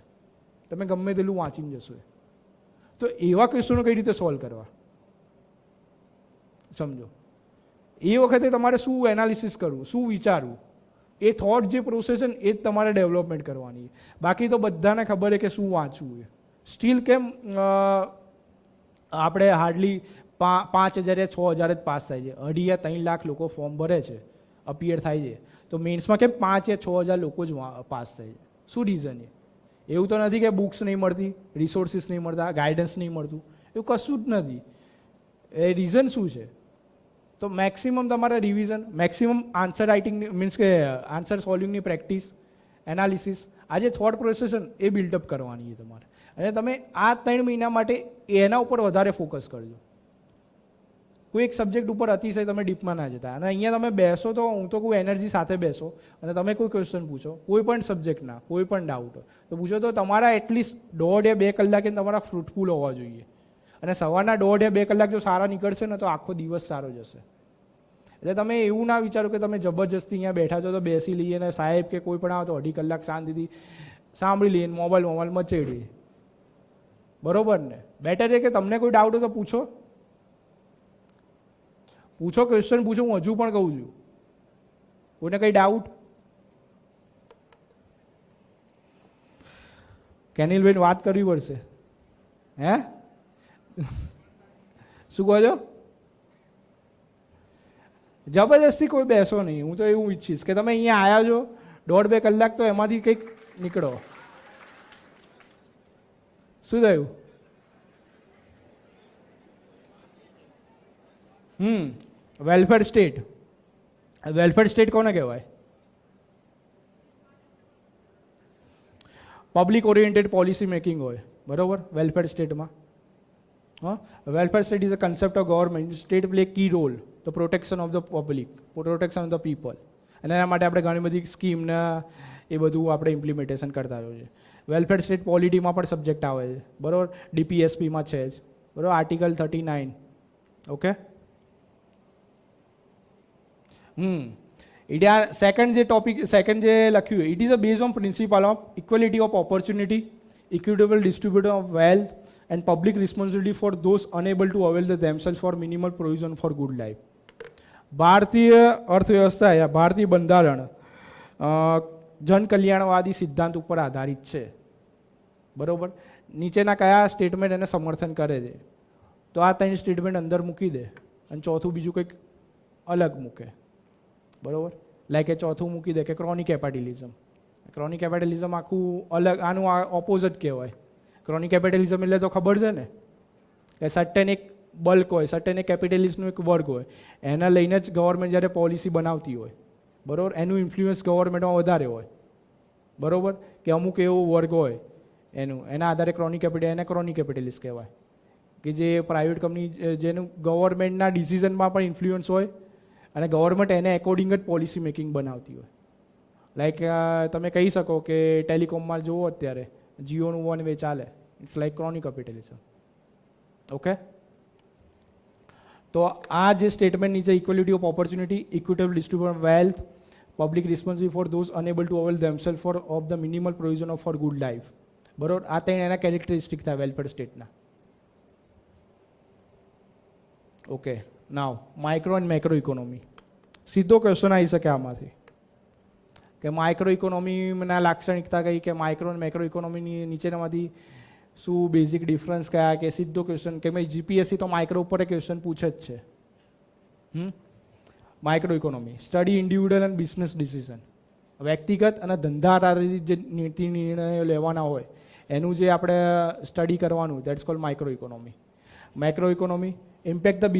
તમે ગમે તેટલું વાંચીને જશો. તો એવા ક્વેશ્ચનો કઈ રીતે સોલ્વ કરવા, સમજો. એ વખતે તમારે શું એનાલિસિસ કરવું, શું વિચારવું, એ થોટ જે પ્રોસેસ છે ને એ જ તમારે ડેવલપમેન્ટ કરવાની. બાકી તો બધાને ખબર છે કે શું વાંચવું છે. સ્ટીલ કેમ આપણે હાર્ડલી 5,000 યા 6,000 જ પાસ થાય છે, 2.5 યા 3 લાખ લોકો ફોર્મ ભરે છે, અપિયર થાય છે, તો મેન્સમાં કેમ 5 યા 6,000 લોકો જ પાસ થાય છે? શું રીઝન છે? એવું તો નથી કે બુક્સ નહીં મળતી, રિસોર્સિસ નહીં મળતા, ગાઈડન્સ નહીં મળતું, એવું કશું જ નથી. એ રીઝન શું છે? તો મેક્સિમમ તમારે revision, maximum answer writing means કે આન્સર સોલ્વિંગની પ્રેક્ટિસ, એનાલિસિસ, આ જે થોટ પ્રોસેસ છે એ બિલ્ડઅપ કરવાની છે તમારે. અને તમે આ 3 મહિના માટે એના ઉપર વધારે ફોકસ કરજો. કોઈ એક સબ્જેક્ટ ઉપર અતિશય તમે ડીપમાં ના જતા. અને અહીંયા તમે બેસો તો હું તો કોઈ એનર્જી સાથે બેસો અને તમે કોઈ ક્વેશ્ચન પૂછો, કોઈ પણ સબ્જેક્ટના કોઈ પણ ડાઉટ તો પૂછો, તો તમારા એટલીસ્ટ 1.5 યા 2 કલાકે તમારા ફ્રૂટફુલ હોવા જોઈએ. અને સવારના 1.5 યા 2 કલાક જો સારા નીકળશે ને તો આખો દિવસ સારો જશે. એટલે તમે એવું ના વિચારો કે તમે જબરજસ્તી અહીંયા બેઠા છો તો બેસી લઈએ ને સાહેબ કે કોઈ પણ આવે તો 2.5 કલાક શાંતિથી સાંભળી લઈએ, મોબાઈલ મચેડીએ, બરોબર ને? બેટર છે કે તમને કોઈ ડાઉટ હોય તો પૂછો, ક્વેશ્ચન પૂછો. હું હજુ પણ કહું છું, કોઈને કંઈ ડાઉટ? કેનિલબેન વાત કરવી પડશે. હે શું કહો છો? જબરજસ્તી કોઈ બેસો નહીં. હું તો એવું ઈચ્છીશ કે તમે અહીંયા આવ્યા છો 1.5-2 કલાક તો એમાંથી કંઈક નીકળો. શું થયું? Welfare state. વેલફેર સ્ટેટ કોને કહેવાય? પબ્લિક ઓરિએન્ટેડ પોલિસી મેકિંગ હોય, બરોબર, વેલફેર સ્ટેટમાં. Welfare state is a concept of government. State play a key role, the protection of the public, protection of the people. અને એના માટે આપણે ઘણી બધી સ્કીમને એ બધું આપણે ઇમ્પ્લિમેન્ટેશન કરતા હોઈએ છીએ. વેલફેર સ્ટેટ પોલિટીમાં પણ સબ્જેક્ટ આવે છે, બરાબર, ડીપીએસપીમાં છે જ, બરાબર, આર્ટિકલ 39. ઓકે, સેકન્ડ જે લખ્યું, it is a base on principal of equality of opportunity, equitable distribution of wealth and public responsibility for those unable to avail themselves for minimal provision for good life. ભારતીય અર્થવ્યવસ્થા યા ભારતીય બંધારણ જનકલ્યાણવાદી સિદ્ધાંત ઉપર આધારિત છે, બરોબર. નીચેના કયા સ્ટેટમેન્ટ એને સમર્થન કરે છે? તો આ 3 સ્ટેટમેન્ટ અંદર મૂકી દે અને ચોથું બીજું કંઈક અલગ મૂકે, બરોબર. લાઈક એ ચોથું મૂકી દે કે ક્રોનિક કેપિટલિઝમ. ક્રોનિક કેપિટલિઝમ આખું અલગ, આનું ઓપોઝિટ કહેવાય. ક્રોનિક કેપિટલિઝમ એટલે તો ખબર છે ને કે સર્ટેન એક બલ્ક હોય, સર્ટેન એક કેપિટલિસ્ટનું એક વર્ગ હોય, એના લઈને જ ગવર્મેન્ટ જ્યારે પોલિસી બનાવતી હોય, બરાબર, એનું ઇન્ફ્લુઅન્સ ગવર્મેન્ટમાં વધારે હોય, બરાબર, કે અમુક એવો વર્ગ હોય એના આધારે એને ક્રોનિક કેપિટલિસ્ટ કહેવાય, કે જે પ્રાઇવેટ કંપની જેનું ગવર્મેન્ટના ડિસિઝનમાં પણ ઇન્ફ્લુઅન્સ હોય અને ગવર્મેન્ટ એને એકોર્ડિંગ જ પોલિસી મેકિંગ બનાવતી હોય. લાઈક તમે કહી શકો કે ટેલિકોમમાં જુઓ અત્યારે જીઓનું વન વે ચાલે, it's like chronic capitalism. Okay, તો આ જે સ્ટેટમેન્ટ નીચે equality of opportunity, equitable distribution of wealth, public responsibility for those enable to avail themself for of the minimal provision of for good life, બરોબર. આ 3 એના કેરેક્ટરિસ્ટિક થાય વેલફેર સ્ટેટના. Okay, now micro and macro economy. સીધો ક્વેશ્ચન આવી શકે આમાંથી કે માઇક્રો ઇકોનોમીના લાક્ષણિકતા કઈ, કે માઇક્રો અને મેક્રો ઇકોનોમીની નીચેનામાંથી શું બેઝિક ડિફરન્સ કયા, કે સીધો ક્વેશ્ચન, કે ભાઈ જીપીએસસી તો માઇક્રો ઉપર ક્વેશ્ચન પૂછે જ છે. Micro economy study individual and business decision, વ્યક્તિગત અને ધંધા આધારિત જે નીતિ નિર્ણયો લેવાના હોય એનું જે આપણે સ્ટડી કરવાનું, that's called micro economy. Macro economy impact the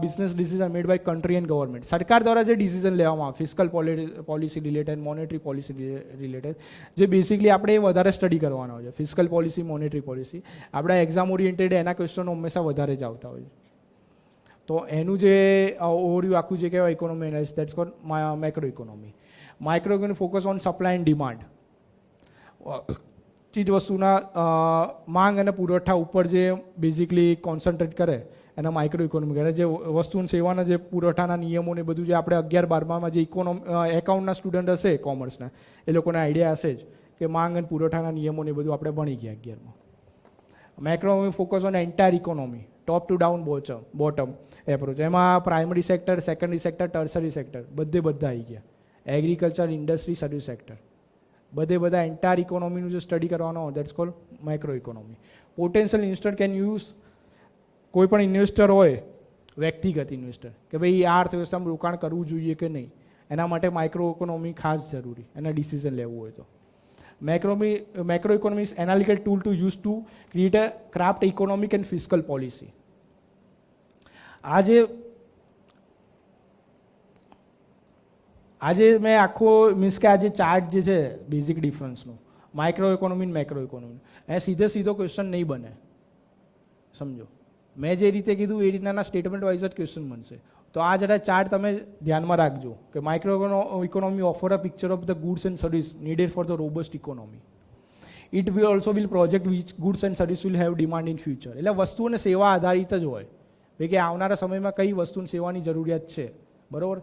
business decision made by country and government. સરકાર દ્વારા જે ડિસિઝન લેવામાં આવે, fiscal policy related, monetary policy related, જે બેસિકલી આપણે એ વધારે સ્ટડી કરવાનો હોય છે. ફિસ્કલ પોલિસી, મોનેટરી પોલિસી, આપણા એક્ઝામ ઓરિએન્ટેડ એના ક્વેશ્ચનો હંમેશા વધારે જ આવતા હોય છે. તો એનું જે ઓવરવ્યૂ આખું જે કહેવાય economy analysis, that's cold macro economy. Micro economy focus on supply and demand, ચીજ વસ્તુના માંગ અને પુરવઠા ઉપર જે બેઝિકલી કોન્સન્ટ્રેટ કરે એના માઇક્રો ઇકોનોમી કરે. જે વસ્તુ અને સેવાના જે પુરવઠાના નિયમો ને બધું જે આપણે 11-12માં જે એકાઉન્ટના સ્ટુડન્ટ હશે કોમર્સના, એ લોકોને આઈડિયા હશે જ કે માંગ અને પુરવઠાના નિયમો ને બધું આપણે ભણી ગયા 11માં. Macro focus on entire economy, top to down bottom approach. એમાં primary sector, secondary sector, tertiary sector બધા આવી ગયા. એગ્રીકલ્ચર, ઇન્ડસ્ટ્રી, સર્વિસ સેક્ટર, બધા એન્ટાયર ઇકોનોમીનું જે સ્ટડી કરવાનો હોય, that's called micro economy. Potential investor can use, કોઈ પણ ઇન્વેસ્ટર હોય, વ્યક્તિગત ઇન્વેસ્ટર, કે ભાઈ આ અર્થવ્યવસ્થામાં રોકાણ કરવું જોઈએ કે નહીં, એના માટે માઇક્રો ઇકોનોમી ખાસ જરૂરી, એના ડિસિઝન લેવું હોય તો. Macro economy is analytical tool to use to create a craft economic and fiscal policy. આજે મેં આખો મીન્સ કે આજે ચાર્ટ જે છે બેઝિક ડિફરન્સનો, માઇક્રો ઇકોનોમી અને મેક્રો ઇકોનોમી, એ સીધો ક્વેશ્ચન નહીં બને, સમજો. મેં જે રીતે કીધું એ રીતના સ્ટેટમેન્ટ વાઇઝ જ ક્વેશ્ચન બનશે. તો આ જરા ચાર્ટ તમે ધ્યાનમાં રાખજો કે micro economy offer a picture of the goods and service needed for the robust economy. It will also will project which goods and service will have demand in future. એટલે વસ્તુ અને સેવા આધારિત જ હોય ભાઈ, કે આવનારા સમયમાં કઈ વસ્તુ અને સેવાની જરૂરિયાત છે, બરાબર.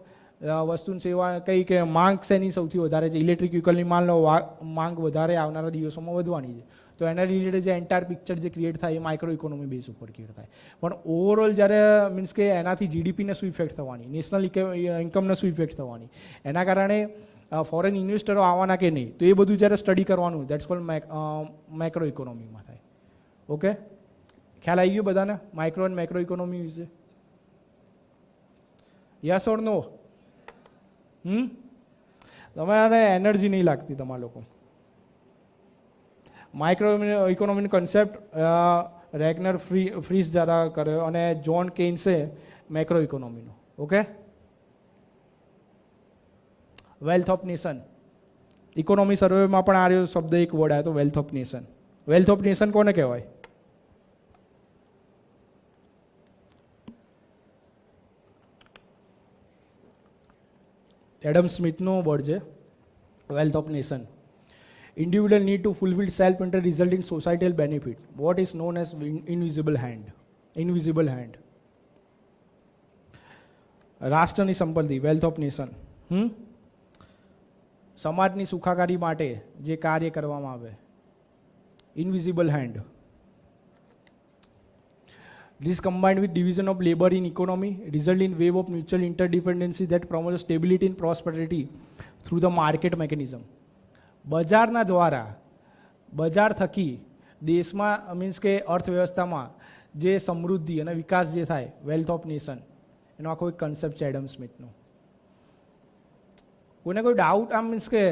વસ્તુ સેવા કઈ કે માંગ શેની સૌથી વધારે છે, ઇલેક્ટ્રિક વ્હીકલની માંગ વધારે આવનારા દિવસોમાં વધવાની છે. તો એના રિલેટેડ જે એન્ટાયર પિક્ચર જે ક્રિએટ થાય એ માઇક્રો ઇકોનોમી બેઝ ઉપર ક્રિએટ થાય. પણ ઓવરઓલ જ્યારે મીન્સ કે એનાથી જીડીપીને શું ઇફેક્ટ થવાની, નેશનલ ઇન્કમને શું ઇફેક્ટ થવાની, એના કારણે ફોરેન ઇન્વેસ્ટરો આવવાના કે નહીં, તો એ બધું જ્યારે સ્ટડી કરવાનું, દેટ્સ કોલ્ડ મેક્રો ઇકોનોમીમાં થાય. ઓકે, ખ્યાલ આવી ગયો બધાને માઇક્રો એન્ડ મેક્રો ઇકોનોમી વિશે? Yes or no? તમારે એનર્જી નહીં લાગતી તમારા લોકો. માઇક્રો ઇકોનોમીનો કન્સેપ્ટ રેગનર ફ્રીસ દ્વારા કર્યો અને જ્હોન કેન્સે મેક્રો ઇકોનોમીનો. Okay, wealth of nation, economy સર્વેમાં પણ આ રહ્યો શબ્દ એક વર્ડ આવ્યો તો wealth of nation. Wealth of nation કોને કહેવાય? એડમ સ્મિથનો વર્ડ છે, wealth of nation. Individual need to fulfill self-interest result in societal benefit. What is known as invisible hand? Invisible hand. રાષ્ટ્રની સંપત્તિ, વેલ્થ ઓફ નેશન. સમાજની સુખાકારી માટે જે કાર્ય કરવામાં આવે, invisible hand. This combined with division of labor in economy result in wave of mutual interdependency that promotes stability and prosperity through the market mechanism. બજારના દ્વારા, બજાર થકી દેશમાં મીન્સ કે અર્થવ્યવસ્થામાં જે સમૃદ્ધિ અને વિકાસ જે થાય, વેલ્થ ઓફ નેશન, એનો આખો એક કન્સેપ્ટ છે એડમ સ્મિથનો. કોઈને કોઈ ડાઉટ? આમ મીન્સ કે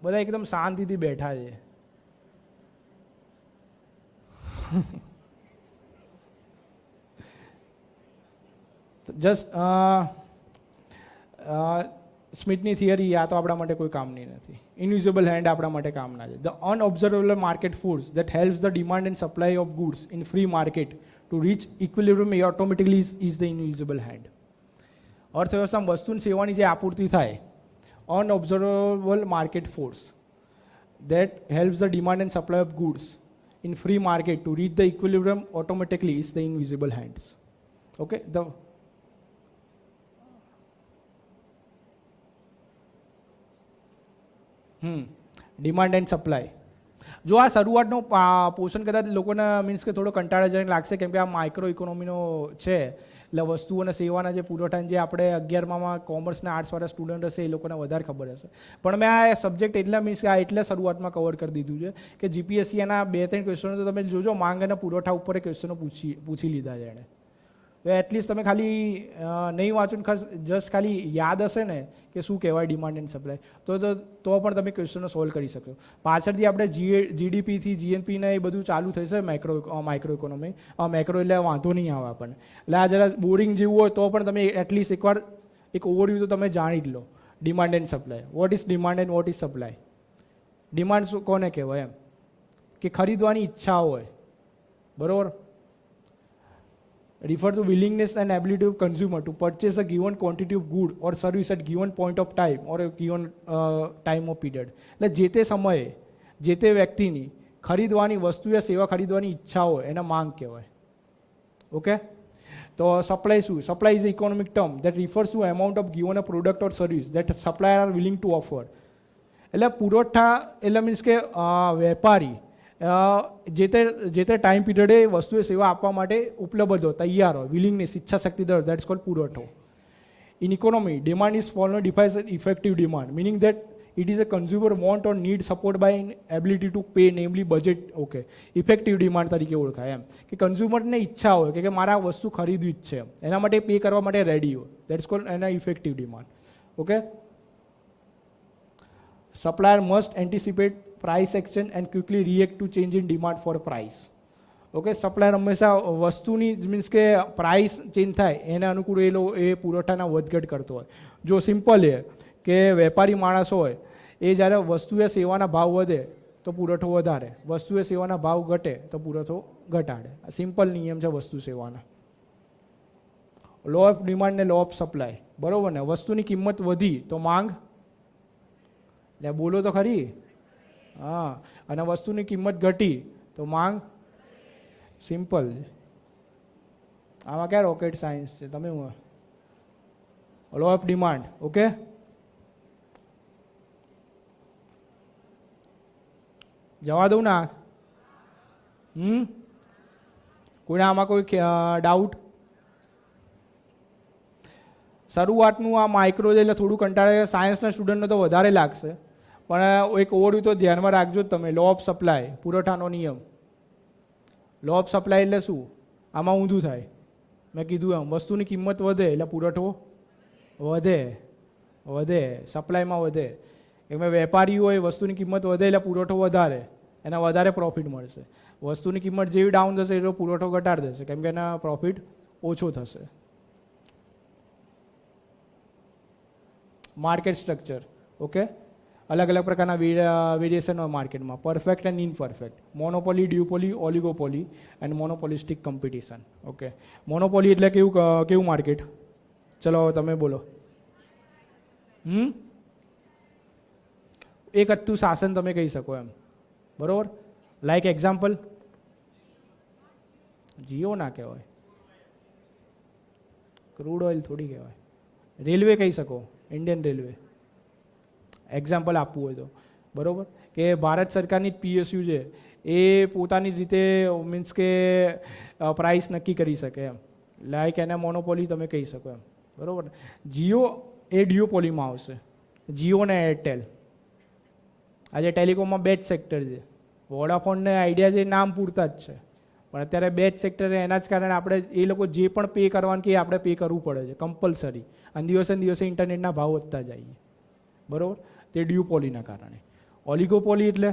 બધા એકદમ શાંતિથી બેઠા છે. જસ્ટ સ્મિથની થિયરી આ તો આપણા માટે કોઈ કામની નથી. ઇનવિઝિબલ હેન્ડ આપણા માટે કામના છે. The unobservable market force that helps the demand and supply of goods in free market to reach equilibrium automatically is the invisible hand. અર્થવ્યવસ્થામાં વસ્તુ અને સેવાની જે આપૂર્તિ થાય, unobservable market force that helps the demand and supply of goods in free market to reach the equilibrium automatically is the invisible hands. Okay, demand and supply. જો આ શરૂઆતનો પોષણ કદાચ લોકોને મીન્સ કે થોડો કંટાળાજનક લાગશે, કેમ કે આ માઇક્રો ઇકોનોમીનો છે, એટલે વસ્તુ અને સેવાના જે પુરવઠા જે આપણે 11માં કોમર્સના આર્ટ્સવાળા સ્ટુડન્ટ હશે એ લોકોને વધારે ખબર હશે. પણ મેં આ સબ્જેક્ટ એટલા મીન્સ આ એટલે શરૂઆતમાં કવર કરી દીધું છે કે જીપીએસસી એના 2-3 ક્વેશ્ચનો તો તમે જોજો, માંગ અને પુરવઠા ઉપર ક્વેશ્ચનો પૂછી લીધા છે એણે. તો એટલીસ્ટ તમે ખાલી નહીં વાંચો ને જસ્ટ ખાલી યાદ હશે ને કે શું કહેવાય ડિમાન્ડ એન્ડ સપ્લાય, તો પણ તમે ક્વેશ્ચનો સોલ્વ કરી શકો. પાછળથી આપણે જીડીપીથી જીએનપીને એ બધું ચાલુ થશે, માઇક્રો ઇકોનોમી, મેક્રો એટલે વાંધો નહીં આવે આપણને. એટલે આ જરા બોરિંગ જેવું હોય તો પણ તમે એટલીસ્ટ એકવાર એક ઓવરવ્યૂ તો તમે જાણી જ લો. Demand and supply, what is demand and what is supply. Demand શું કોને કહેવાય? એમ કે ખરીદવાની ઈચ્છા હોય, બરાબર, refer to willingness and ability of consumer to purchase a given quantity of good or service at given point of time or a given time of period. એટલે જે તે સમયે જે તે વ્યક્તિની ખરીદવાની વસ્તુ યા સેવા ખરીદવાની ઈચ્છા હોય એને માંગ કહેવાય. ઓકે, તો સપ્લાય શું? Supply is economic term that refers to amount of given a product or service that supplier are willing to offer. એટલે પુરવઠા એટલે મીન્સ કે વેપારી જે તે ટાઈમ પીરિયડે વસ્તુએ સેવા આપવા માટે ઉપલબ્ધ હોય, તૈયાર હોય, વિલિંગનેસ, ઈચ્છા શક્તિ દર, દેટ્સ કોલ્ડ પુરવઠો. In economy, demand is formally defines as effective demand, meaning that it is a consumer want or need support by ability to pay, namely budget. Okay, effective demand તરીકે ઓળખાય એમ કે કન્ઝ્યુમરને ઈચ્છા હોય કે મારે આ વસ્તુ ખરીદવી જ છે, એના માટે પે કરવા માટે રેડી હોય, દેટ્સ કોલ્ડ એના effective demand. Okay, supplier must anticipate price action and quickly react to change in demand for price. Okay, supplier હંમેશા વસ્તુની મીન્સ કે પ્રાઇસ ચેન્જ થાય એને અનુકૂળ એ પુરવઠાના વધઘટ કરતો હોય. જો સિમ્પલ એ કે વેપારી માણસ હોય એ જ્યારે વસ્તુ એ સેવાના ભાવ વધે તો પુરવઠો વધારે, વસ્તુ એ સેવાના ભાવ ઘટે તો પુરવઠો ઘટાડે. આ સિમ્પલ નિયમ છે વસ્તુ સેવાના. લો ઓફ ડિમાન્ડ ને લો ઓફ સપ્લાય, બરાબર ને? વસ્તુની કિંમત વધી તો માંગ, એટલે બોલો તો ખરી. હા, અને વસ્તુની કિંમત ઘટી તો માંગ. સિમ્પલ. આમાં ક્યાં રોકેટ સાયન્સ છે? તમે લો ઓફ ડિમાન્ડ. ઓકે, જવા દઉં ના? કોઈને આમાં કોઈ ડાઉટ? શરૂઆતનું આ માઇક્રો છે એટલે થોડું કંટાળે, સાયન્સના સ્ટુડન્ટને તો વધારે લાગશે, પણ એક ઓવરવ્યૂ તો ધ્યાનમાં રાખજો જ તમે. લો ઓફ સપ્લાય, પુરવઠાનો નિયમ. લો ઓફ સપ્લાય એટલે શું? આમાં ઊંધું થાય. મેં કીધું એમ, વસ્તુની કિંમત વધે એટલે પુરવઠો વધે, સપ્લાયમાં વધે. એમાં વેપારી હોય, વસ્તુની કિંમત વધે એટલે પુરવઠો વધારે, એના વધારે પ્રોફિટ મળશે. વસ્તુની કિંમત જેવી ડાઉન થશે એટલો પુરવઠો ઘટાડી દેશે, કેમ કે એના પ્રોફિટ ઓછો થશે. Market structure. ઓકે, અલગ અલગ પ્રકારના વેરિએશન હોય માર્કેટમાં. Perfect and imperfect, monopoly, duopoly, oligopoly and monopolistic competition. Okay, monopoly એટલે કેવું માર્કેટ? ચલો તમે બોલો. એક હતું શાસન તમે કહી શકો એમ, બરોબર. લાઈક એક્ઝામ્પલ, જીઓ ના કહેવાય, ક્રૂડ ઓઇલ થોડી કહેવાય. રેલવે કહી શકો, ઇન્ડિયન રેલવે એક્ઝામ્પલ આપવું હોય તો, બરોબર. કે ભારત સરકારની પીએસયુ છે, એ પોતાની રીતે મીન્સ કે પ્રાઇસ નક્કી કરી શકે એમ, લાઈક એને મોનોપોલી તમે કહી શકો એમ, બરોબર. જીઓ એ ડ્યુઓપોલીમાં આવશે, જીઓ ને એરટેલ. આજે ટેલિકોમમાં બે જ સેક્ટર છે. વોડાફોનને આઈડિયા છે નામ પૂરતા જ છે, પણ અત્યારે બે જ સેક્ટર એના જ કારણે આપણે એ લોકો જે પણ પે કરવાનું કે આપણે પે કરવું પડે છે કમ્પલસરી, અને દિવસે ને દિવસે ઇન્ટરનેટના ભાવ વધતા જાય, બરાબર. તે ડ્યુઓપોલીના કારણે. ઓલિગોપોલી એટલે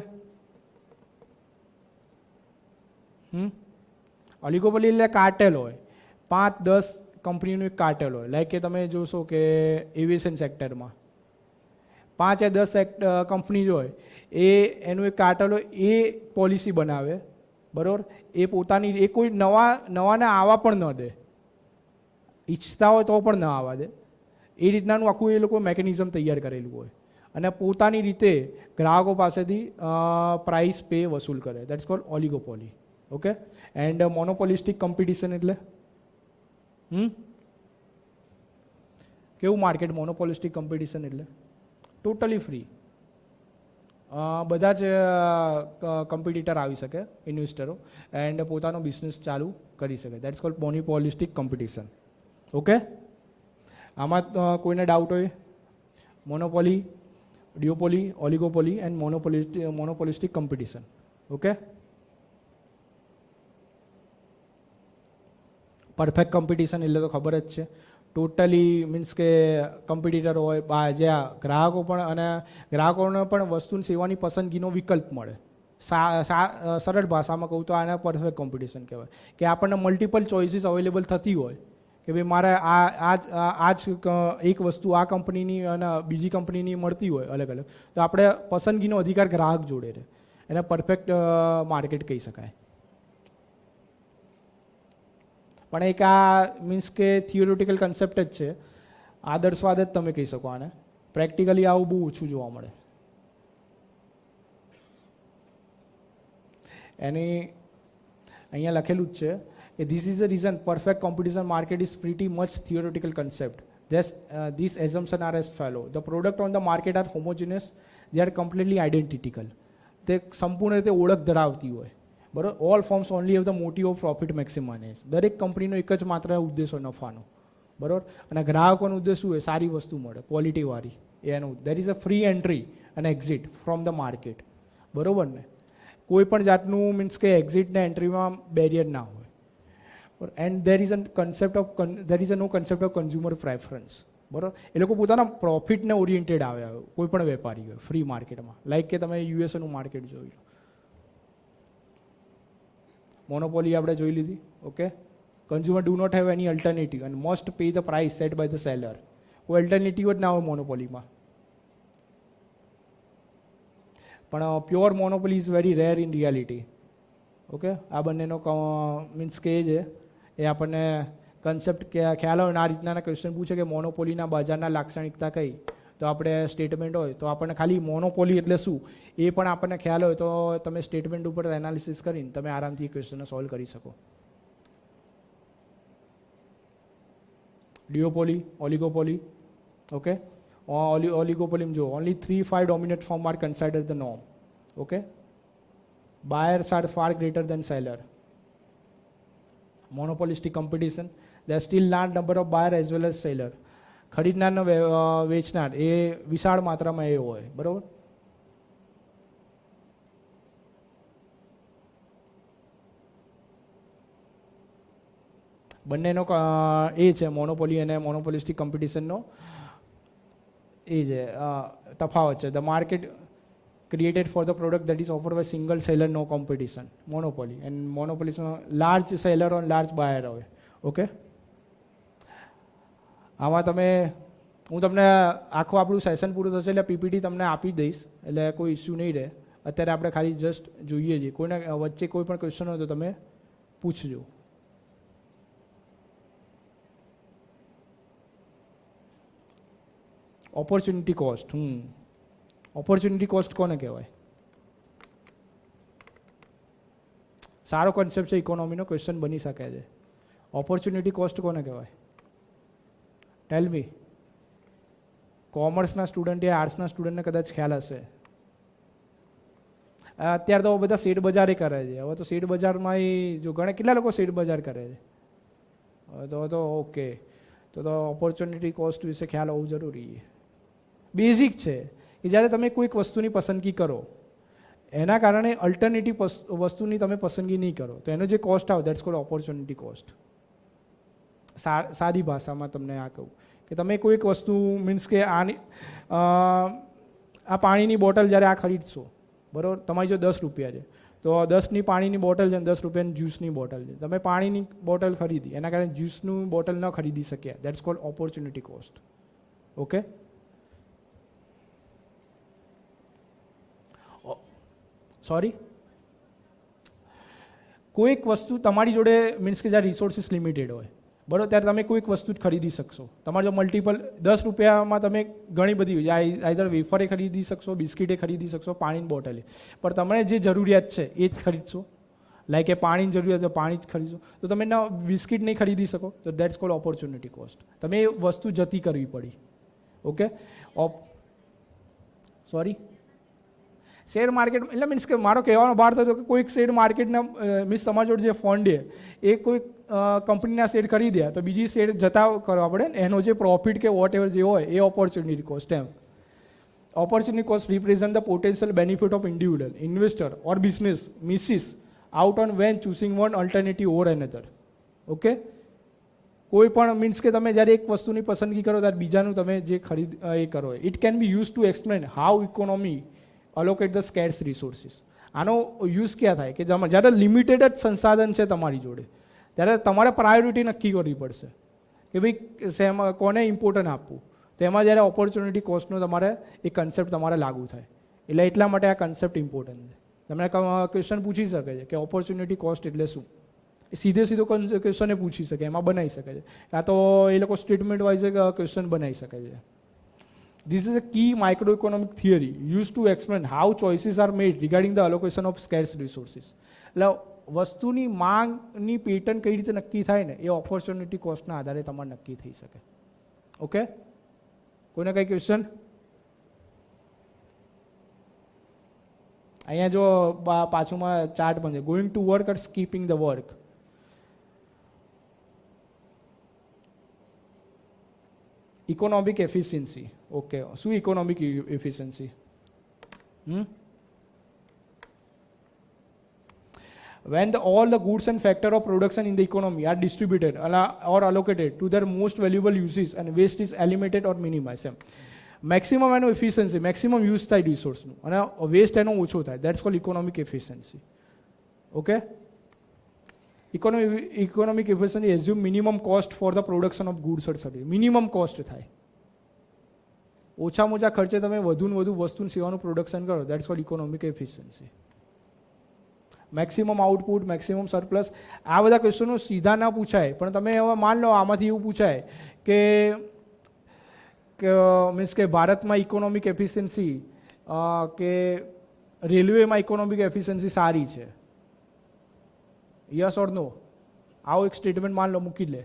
ઓલિગોપોલી એટલે કાર્ટેલ હોય, 5-10 કંપનીનું એક કાર્ટેલ હોય. લાઈક કે તમે જોશો કે એવિએશન સેક્ટરમાં 5 या 10 કંપની હોય, એ એનું એક કાર્ટેલ હોય, એ પોલિસી બનાવે, બરાબર. એ પોતાની એ કોઈ નવાને આવવા પણ ન દે, ઈચ્છતા હોય તો પણ ન આવવા દે, એ રીતનાનું આખું એ લોકો મેકેનિઝમ તૈયાર કરેલું હોય, અને પોતાની રીતે ગ્રાહકો પાસેથી પ્રાઇસ પે વસૂલ કરે. That's called oligopoly. Okay. And monopolistic competition એટલે કેવું માર્કેટ? મોનોપોલિસ્ટિક કોમ્પિટિશન એટલે ટોટલી ફ્રી, બધા જ કોમ્પિટિટર આવી શકે, ઇન્વેસ્ટરો, એન્ડ પોતાનો બિઝનેસ ચાલુ કરી શકે. That's called monopolistic competition. Okay. આમાં કોઈને ડાઉટ હોય? Monopoly, duopoly, oligopoly and monopolistic competition. Okay. Perfect competition એટલે તો ખબર જ છે, ટોટલી મીન્સ કે કોમ્પિટિટર હોય, જ્યાં ગ્રાહકો પણ અને ગ્રાહકોને પણ વસ્તુ સેવાની પસંદગીનો વિકલ્પ મળે. સરળ ભાષામાં કહું તો આને પરફેક્ટ કોમ્પિટિશન કહેવાય, કે આપણને મલ્ટિપલ ચોઇસીસ અવેલેબલ થતી હોય કે ભાઈ મારે આ જ એક વસ્તુ આ કંપનીની અને બીજી કંપનીની મળતી હોય અલગ અલગ, તો આપણે પસંદગીનો અધિકાર ગ્રાહક જોડે રહે. એને પરફેક્ટ માર્કેટ કહી શકાય. પણ એક આ મીન્સ કે થિયોરિટિકલ કન્સેપ્ટ જ છે, આદર્શવાદ જ તમે કહી શકો આને. પ્રેક્ટિકલી આવું બહુ ઓછું જોવા મળે. એની અહીંયા લખેલું જ છે કે this is the reason perfect competition market is pretty much theoretical concept. These assumptions are as follow. The product on the market are homogeneous, they are completely identical. તે સંપૂર્ણ રીતે ઓળખ ધરાવતી હોય, બરાબર. All forms only have the motive of profit maximise. દરેક કંપનીનો એક જ માત્ર ઉદ્દેશ હોય નફાનો, બરાબર. અને ગ્રાહકોનો ઉદ્દેશ શું હોય? સારી વસ્તુ મળે, ક્વોલિટીવાળી. એનું દેર ઇઝ અ ફ્રી એન્ટ્રી અને એક્ઝિટ ફ્રોમ ધ માર્કેટ, બરાબર ને. કોઈ પણ જાતનું મીન્સ કે એક્ઝિટ ને એન્ટ્રીમાં બેરિયર ના હોય. And there is a no concept of consumer preference, બરાબર. એ લોકો પોતાના પ્રોફિટને ઓરિએન્ટેડ આવ્યા હોય, કોઈ પણ વેપારી હોય ફ્રી માર્કેટમાં. લાઈક કે તમે યુએસએનું માર્કેટ જોઈ લો, મોનોપોલી આપણે જોઈ લીધી. Okay. Consumer do not have any alternative and must pay the price set by the seller. કોઈ અલ્ટરનેટિવ જ ના હોય મોનોપોલીમાં. પણ pure monopoly is very rare in reality. Okay. આ બંનેનો મીન્સ કે છે એ આપણને કન્સેપ્ટ ખ્યાલ હોય. આ રીતના ક્વેશ્ચન પૂછે કે મોનોપોલીના બજારના લાક્ષણિકતા કઈ, તો આપણે સ્ટેટમેન્ટ હોય તો આપણને ખાલી મોનોપોલી એટલે શું એ પણ આપણને ખ્યાલ હોય તો તમે સ્ટેટમેન્ટ ઉપર એનાલિસિસ કરીને તમે આરામથી ક્વેશ્ચનને સોલ્વ કરી શકો. ડ્યુઓપોલી, ઓલિગોપોલી. ઓકે. ઓલિગોપોલીમાં જો only 3-5 dominant firms are considered the norm. Okay. Buyers are far greater than seller. Monopolistic competition. There are still large number of buyer as well as seller. ખરીદનાર ને વેચનાર એ વિશાળ માત્રામાં એ હોય, બરાબર. બંનેનો એ છે મોનોપોલી અને મોનોપોલિસ્ટિક કોમ્પિટિશનનો એ છે તફાવત છે. The market created for the product that is offered by single seller, no competition. Monopoly. And monopoly large seller or large buyer હોય. ઓકે. આમાં હું તમને આખું આપણું સેશન પૂરું થશે એટલે પીપીટી તમને આપી દઈશ, એટલે કોઈ ઇસ્યુ નહીં રહે. અત્યારે આપણે ખાલી જસ્ટ જોઈએ છીએ. કોઈને વચ્ચે કોઈ પણ ક્વેશ્ચન હોય તો તમે પૂછજો. Opportunity cost. ઓપોર્ચ્યુનિટી કોસ્ટ કોને કહેવાય? સારો કોન્સેપ્ટ છે, ઇકોનોમીનો ક્વેશ્ચન બની શકે છે. ઓપોર્ચ્યુનિટી કોસ્ટ કોને કહેવાય? ટેલ મી. કોમર્સના સ્ટુડન્ટ યા આર્ટ્સના સ્ટુડન્ટને કદાચ ખ્યાલ હશે. અત્યારે તો બધા શેર બજારે કરે છે. હવે તો શેર બજારમાં જો ઘણા કેટલા લોકો શેર બજાર કરે છે. તો ઓકે, તો ઓપોર્ચ્યુનિટી કોસ્ટ વિશે ખ્યાલ હોવું જરૂરી છે. બેઝિક છે કે જ્યારે તમે કોઈક વસ્તુની પસંદગી કરો એના કારણે અલ્ટરનેટિવ વસ્તુની તમે પસંદગી નહીં કરો તો એનો જે કોસ્ટ આવે દેટ્સ કોલ્ડ ઓપોર્ચ્યુનિટી કોસ્ટ. સાદી ભાષામાં તમને આ કહું કે તમે કોઈક વસ્તુ મીન્સ કે આ પાણીની બોટલ જ્યારે આ ખરીદશો, બરાબર, તમારી જો 10 રૂપિયા છે તો 10ની પાણીની બોટલ છે અને 10 રૂપિયાની જ્યુસની બોટલ છે. તમે પાણીની બોટલ ખરીદી, એના કારણે જ્યુસનું બોટલ ન ખરીદી શક્યા. That's cold opportunity cost. Okay, sorry, કોઈક વસ્તુ તમારી જોડે મીન્સ કે જ્યારે રિસોર્સિસ લિમિટેડ હોય, બરાબર, ત્યારે તમે કોઈક વસ્તુ જ ખરીદી શકશો. તમારે જો મલ્ટિપલ 10 રૂપિયામાં તમે ઘણી બધી આઈધર વેફરે ખરીદી શકશો, બિસ્કીટે ખરીદી શકશો, પાણીની બોટલે, પણ તમને જે જરૂરિયાત છે એ જ ખરીદશો. લાઈક કે પાણીની જરૂરિયાત તો પાણી જ ખરીદશો, તો તમે ના બિસ્કીટ નહીં ખરીદી શકો. તો દેટ્સ કોલ્ડ ઓપોર્ચ્યુનિટી કોસ્ટ. તમે એ વસ્તુ જતી કરવી પડી. ઓકે, સોરી, શેર માર્કેટ એટલે મીન્સ કે મારો કહેવાનો ભાર થતો કે કોઈક શેર માર્કેટના મીન્સ તમારી જોડે જે ફંડ છે એ કોઈક કંપનીના શેર ખરીદ્યા તો બીજી શેર જતા કરવા પડે ને, એનો જે પ્રોફિટ કે વોટ એવર જે હોય એ ઓપોર્ચ્યુનિટી કોસ્ટ. એમ opportunity cost represent the potential benefit of individual investor or business misses out on when choosing one alternative or another. Okay, કોઈ પણ મીન્સ કે તમે જ્યારે એક વસ્તુની પસંદગી કરો ત્યારે બીજાનું તમે જે એ કરો, it can be use to explain how economy allocate the scarce resources. આનો યુઝ ક્યાં થાય કે જ્યારે લિમિટેડ જ સંસાધન છે તમારી જોડે ત્યારે તમારે પ્રાયોરિટી નક્કી કરવી પડશે કે ભાઈ કોને ઇમ્પોર્ટન્ટ આપવું. તો એમાં જ્યારે ઓપોર્ચ્યુનિટી કોસ્ટનો તમારે એ કન્સેપ્ટ તમારે લાગુ થાય. એટલે એટલા માટે આ કન્સેપ્ટ ઇમ્પોર્ટન્ટ છે. તમને ક્વેશ્ચન પૂછી શકે છે કે ઓપોર્ચ્યુનિટી કોસ્ટ એટલે શું. સીધો ક્વેશ્ચન એ પૂછી શકે, એમાં બનાવી શકે છે, કાં તો એ લોકો સ્ટેટમેન્ટ વાઇઝ ક્વેશ્ચન બનાવી શકે છે. This is a key microeconomic theory used to explain how choices are made regarding the allocation of scarce resources. એટલે વસ્તુની માંગની પેટર્ન કઈ રીતે નક્કી થાય ને એ ઓપોર્ચ્યુનિટી કોસ્ટના આધારે તમારે નક્કી થઈ શકે. ઓકે, કોઈને કઈ ક્વેશ્ચન? અહીંયા જો પાછુંમાં ચાર્ટ પણ છે, going to work or skipping the work. Economic efficiency. Okay, શું economic efficiency? When all the goods and factor of production in the economy are distributed or allocated to their most valuable uses and waste is eliminated or minimized. Maximum એનો એફિશિયન્સી, મેક્સિમમ યુઝ થાય રિસોર્સનું અને વેસ્ટ એનો ઓછો થાય. That's cold economic efficiency. Okay, economic efficiency assume minimum cost for the production of goods or service. Minimum cost થાય, ઓછામાં ઓછા ખર્ચે તમે વધુને વધુ વસ્તુ સેવાનું પ્રોડક્શન કરો. That's cold economic efficiency. Maximum output, maximum surplus, આ બધા ક્વેશ્ચનો સીધા ના પૂછાય, પણ તમે હવે માન લો આમાંથી એવું પૂછાય કે મીન્સ કે ભારતમાં ઇકોનોમિક એફિશિયન્સી કે રેલવેમાં ઇકોનોમિક એફિશિયન્સી સારી છે, યસ ઓર નો? આવો એક સ્ટેટમેન્ટ માન લો મૂકી લે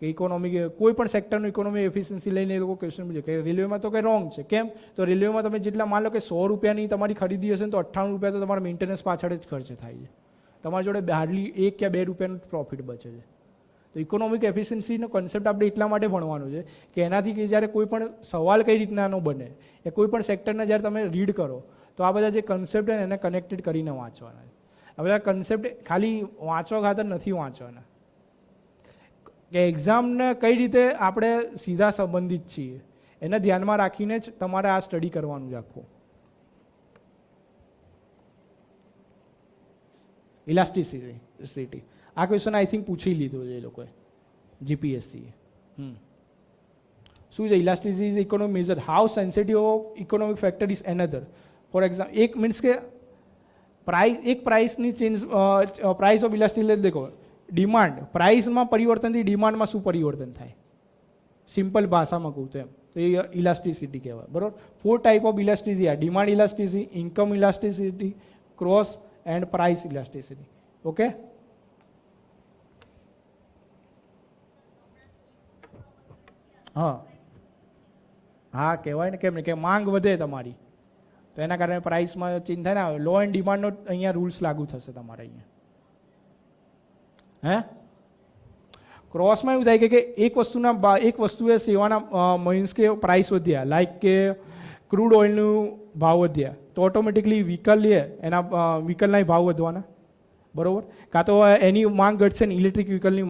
કે ઇકોનોમિક કોઈ પણ સેક્ટરનું ઇકોનોમિક એફિશિયન્સી લઈને એ લોકો ક્વેશ્ચન પૂછે કે રેલવેમાં તો કંઈ રોંગ છે. કેમ? તો રેલવેમાં તમે જેટલા માન લો કે 100 રૂપિયાની તમારી ખરીદી હશે ને તો 98 રૂપિયા તો તમારા મેન્ટેનન્સ પાછળ જ ખર્ચ થાય છે. તમારી જોડે હાર્ડલી 1 કે 2 રૂપિયાનું પ્રોફિટ બચે છે. તો ઇકોનોમિક એફિશિયન્સીનો કોન્સેપ્ટ આપણે એટલા માટે ભણવાનો છે કે એનાથી કે જ્યારે કોઈ પણ સવાલ કઈ રીતનાનો બને એ કોઈ પણ સેક્ટરના જ્યારે તમે રીડ કરો તો આ બધા જે કન્સેપ્ટ છે એને કનેક્ટેડ કરીને વાંચવાના. આ બધા કન્સેપ્ટ ખાલી વાંચવા ખાતર નથી વાંચવાના કે એક્ઝામને કઈ રીતે આપણે સીધા સંબંધિત છીએ એને ધ્યાનમાં રાખીને જ તમારે આ સ્ટડી કરવાનું છે આખું. ઇલાસ્ટિસિટી આ ક્વેશ્ચન આઈ થિંક પૂછી લીધો છે એ લોકોએ જીપીએસસીએ. શું છે elasticity is economic measure how sensitive of economic factor is another. For example એક મીન્સ કે પ્રાઇસની ચેન્જ, પ્રાઇસ ઓફ ઇલાસ્ટિસિટી દેખો, ડિમાન્ડ, પ્રાઇસમાં પરિવર્તનથી ડિમાન્ડમાં શું પરિવર્તન થાય? સિમ્પલ ભાષામાં કહું તો એમ, તો એ ઇલાસ્ટિસિટી કહેવાય. બરાબર. 4 ટાઈપ ઓફ ઇલાસ્ટિસિટી આ: demand elasticity, income elasticity, cross and price elasticity. Okay. હા હા કહેવાય ને, કેમ ને કે માંગ વધે તમારી તો એના કારણે પ્રાઇસમાં ચેન્જ થાય ને. લો એન્ડ ડિમાન્ડનો અહીંયા રૂલ્સ લાગુ થશે તમારે અહીંયા. હે ક્રોસમાં એવું થાય કે એક વસ્તુના એક વસ્તુએ સેવાના મીન્સ કે પ્રાઇસ વધ્યા, લાઈક કે ક્રૂડ ઓઇલનું ભાવ વધ્યા તો ઓટોમેટિકલી વ્હીકલ લે એના વ્હીકલના ભાવ વધવાના. બરાબર. કાં તો એની માંગ ઘટશે ને ઇલેક્ટ્રિક વ્હીકલની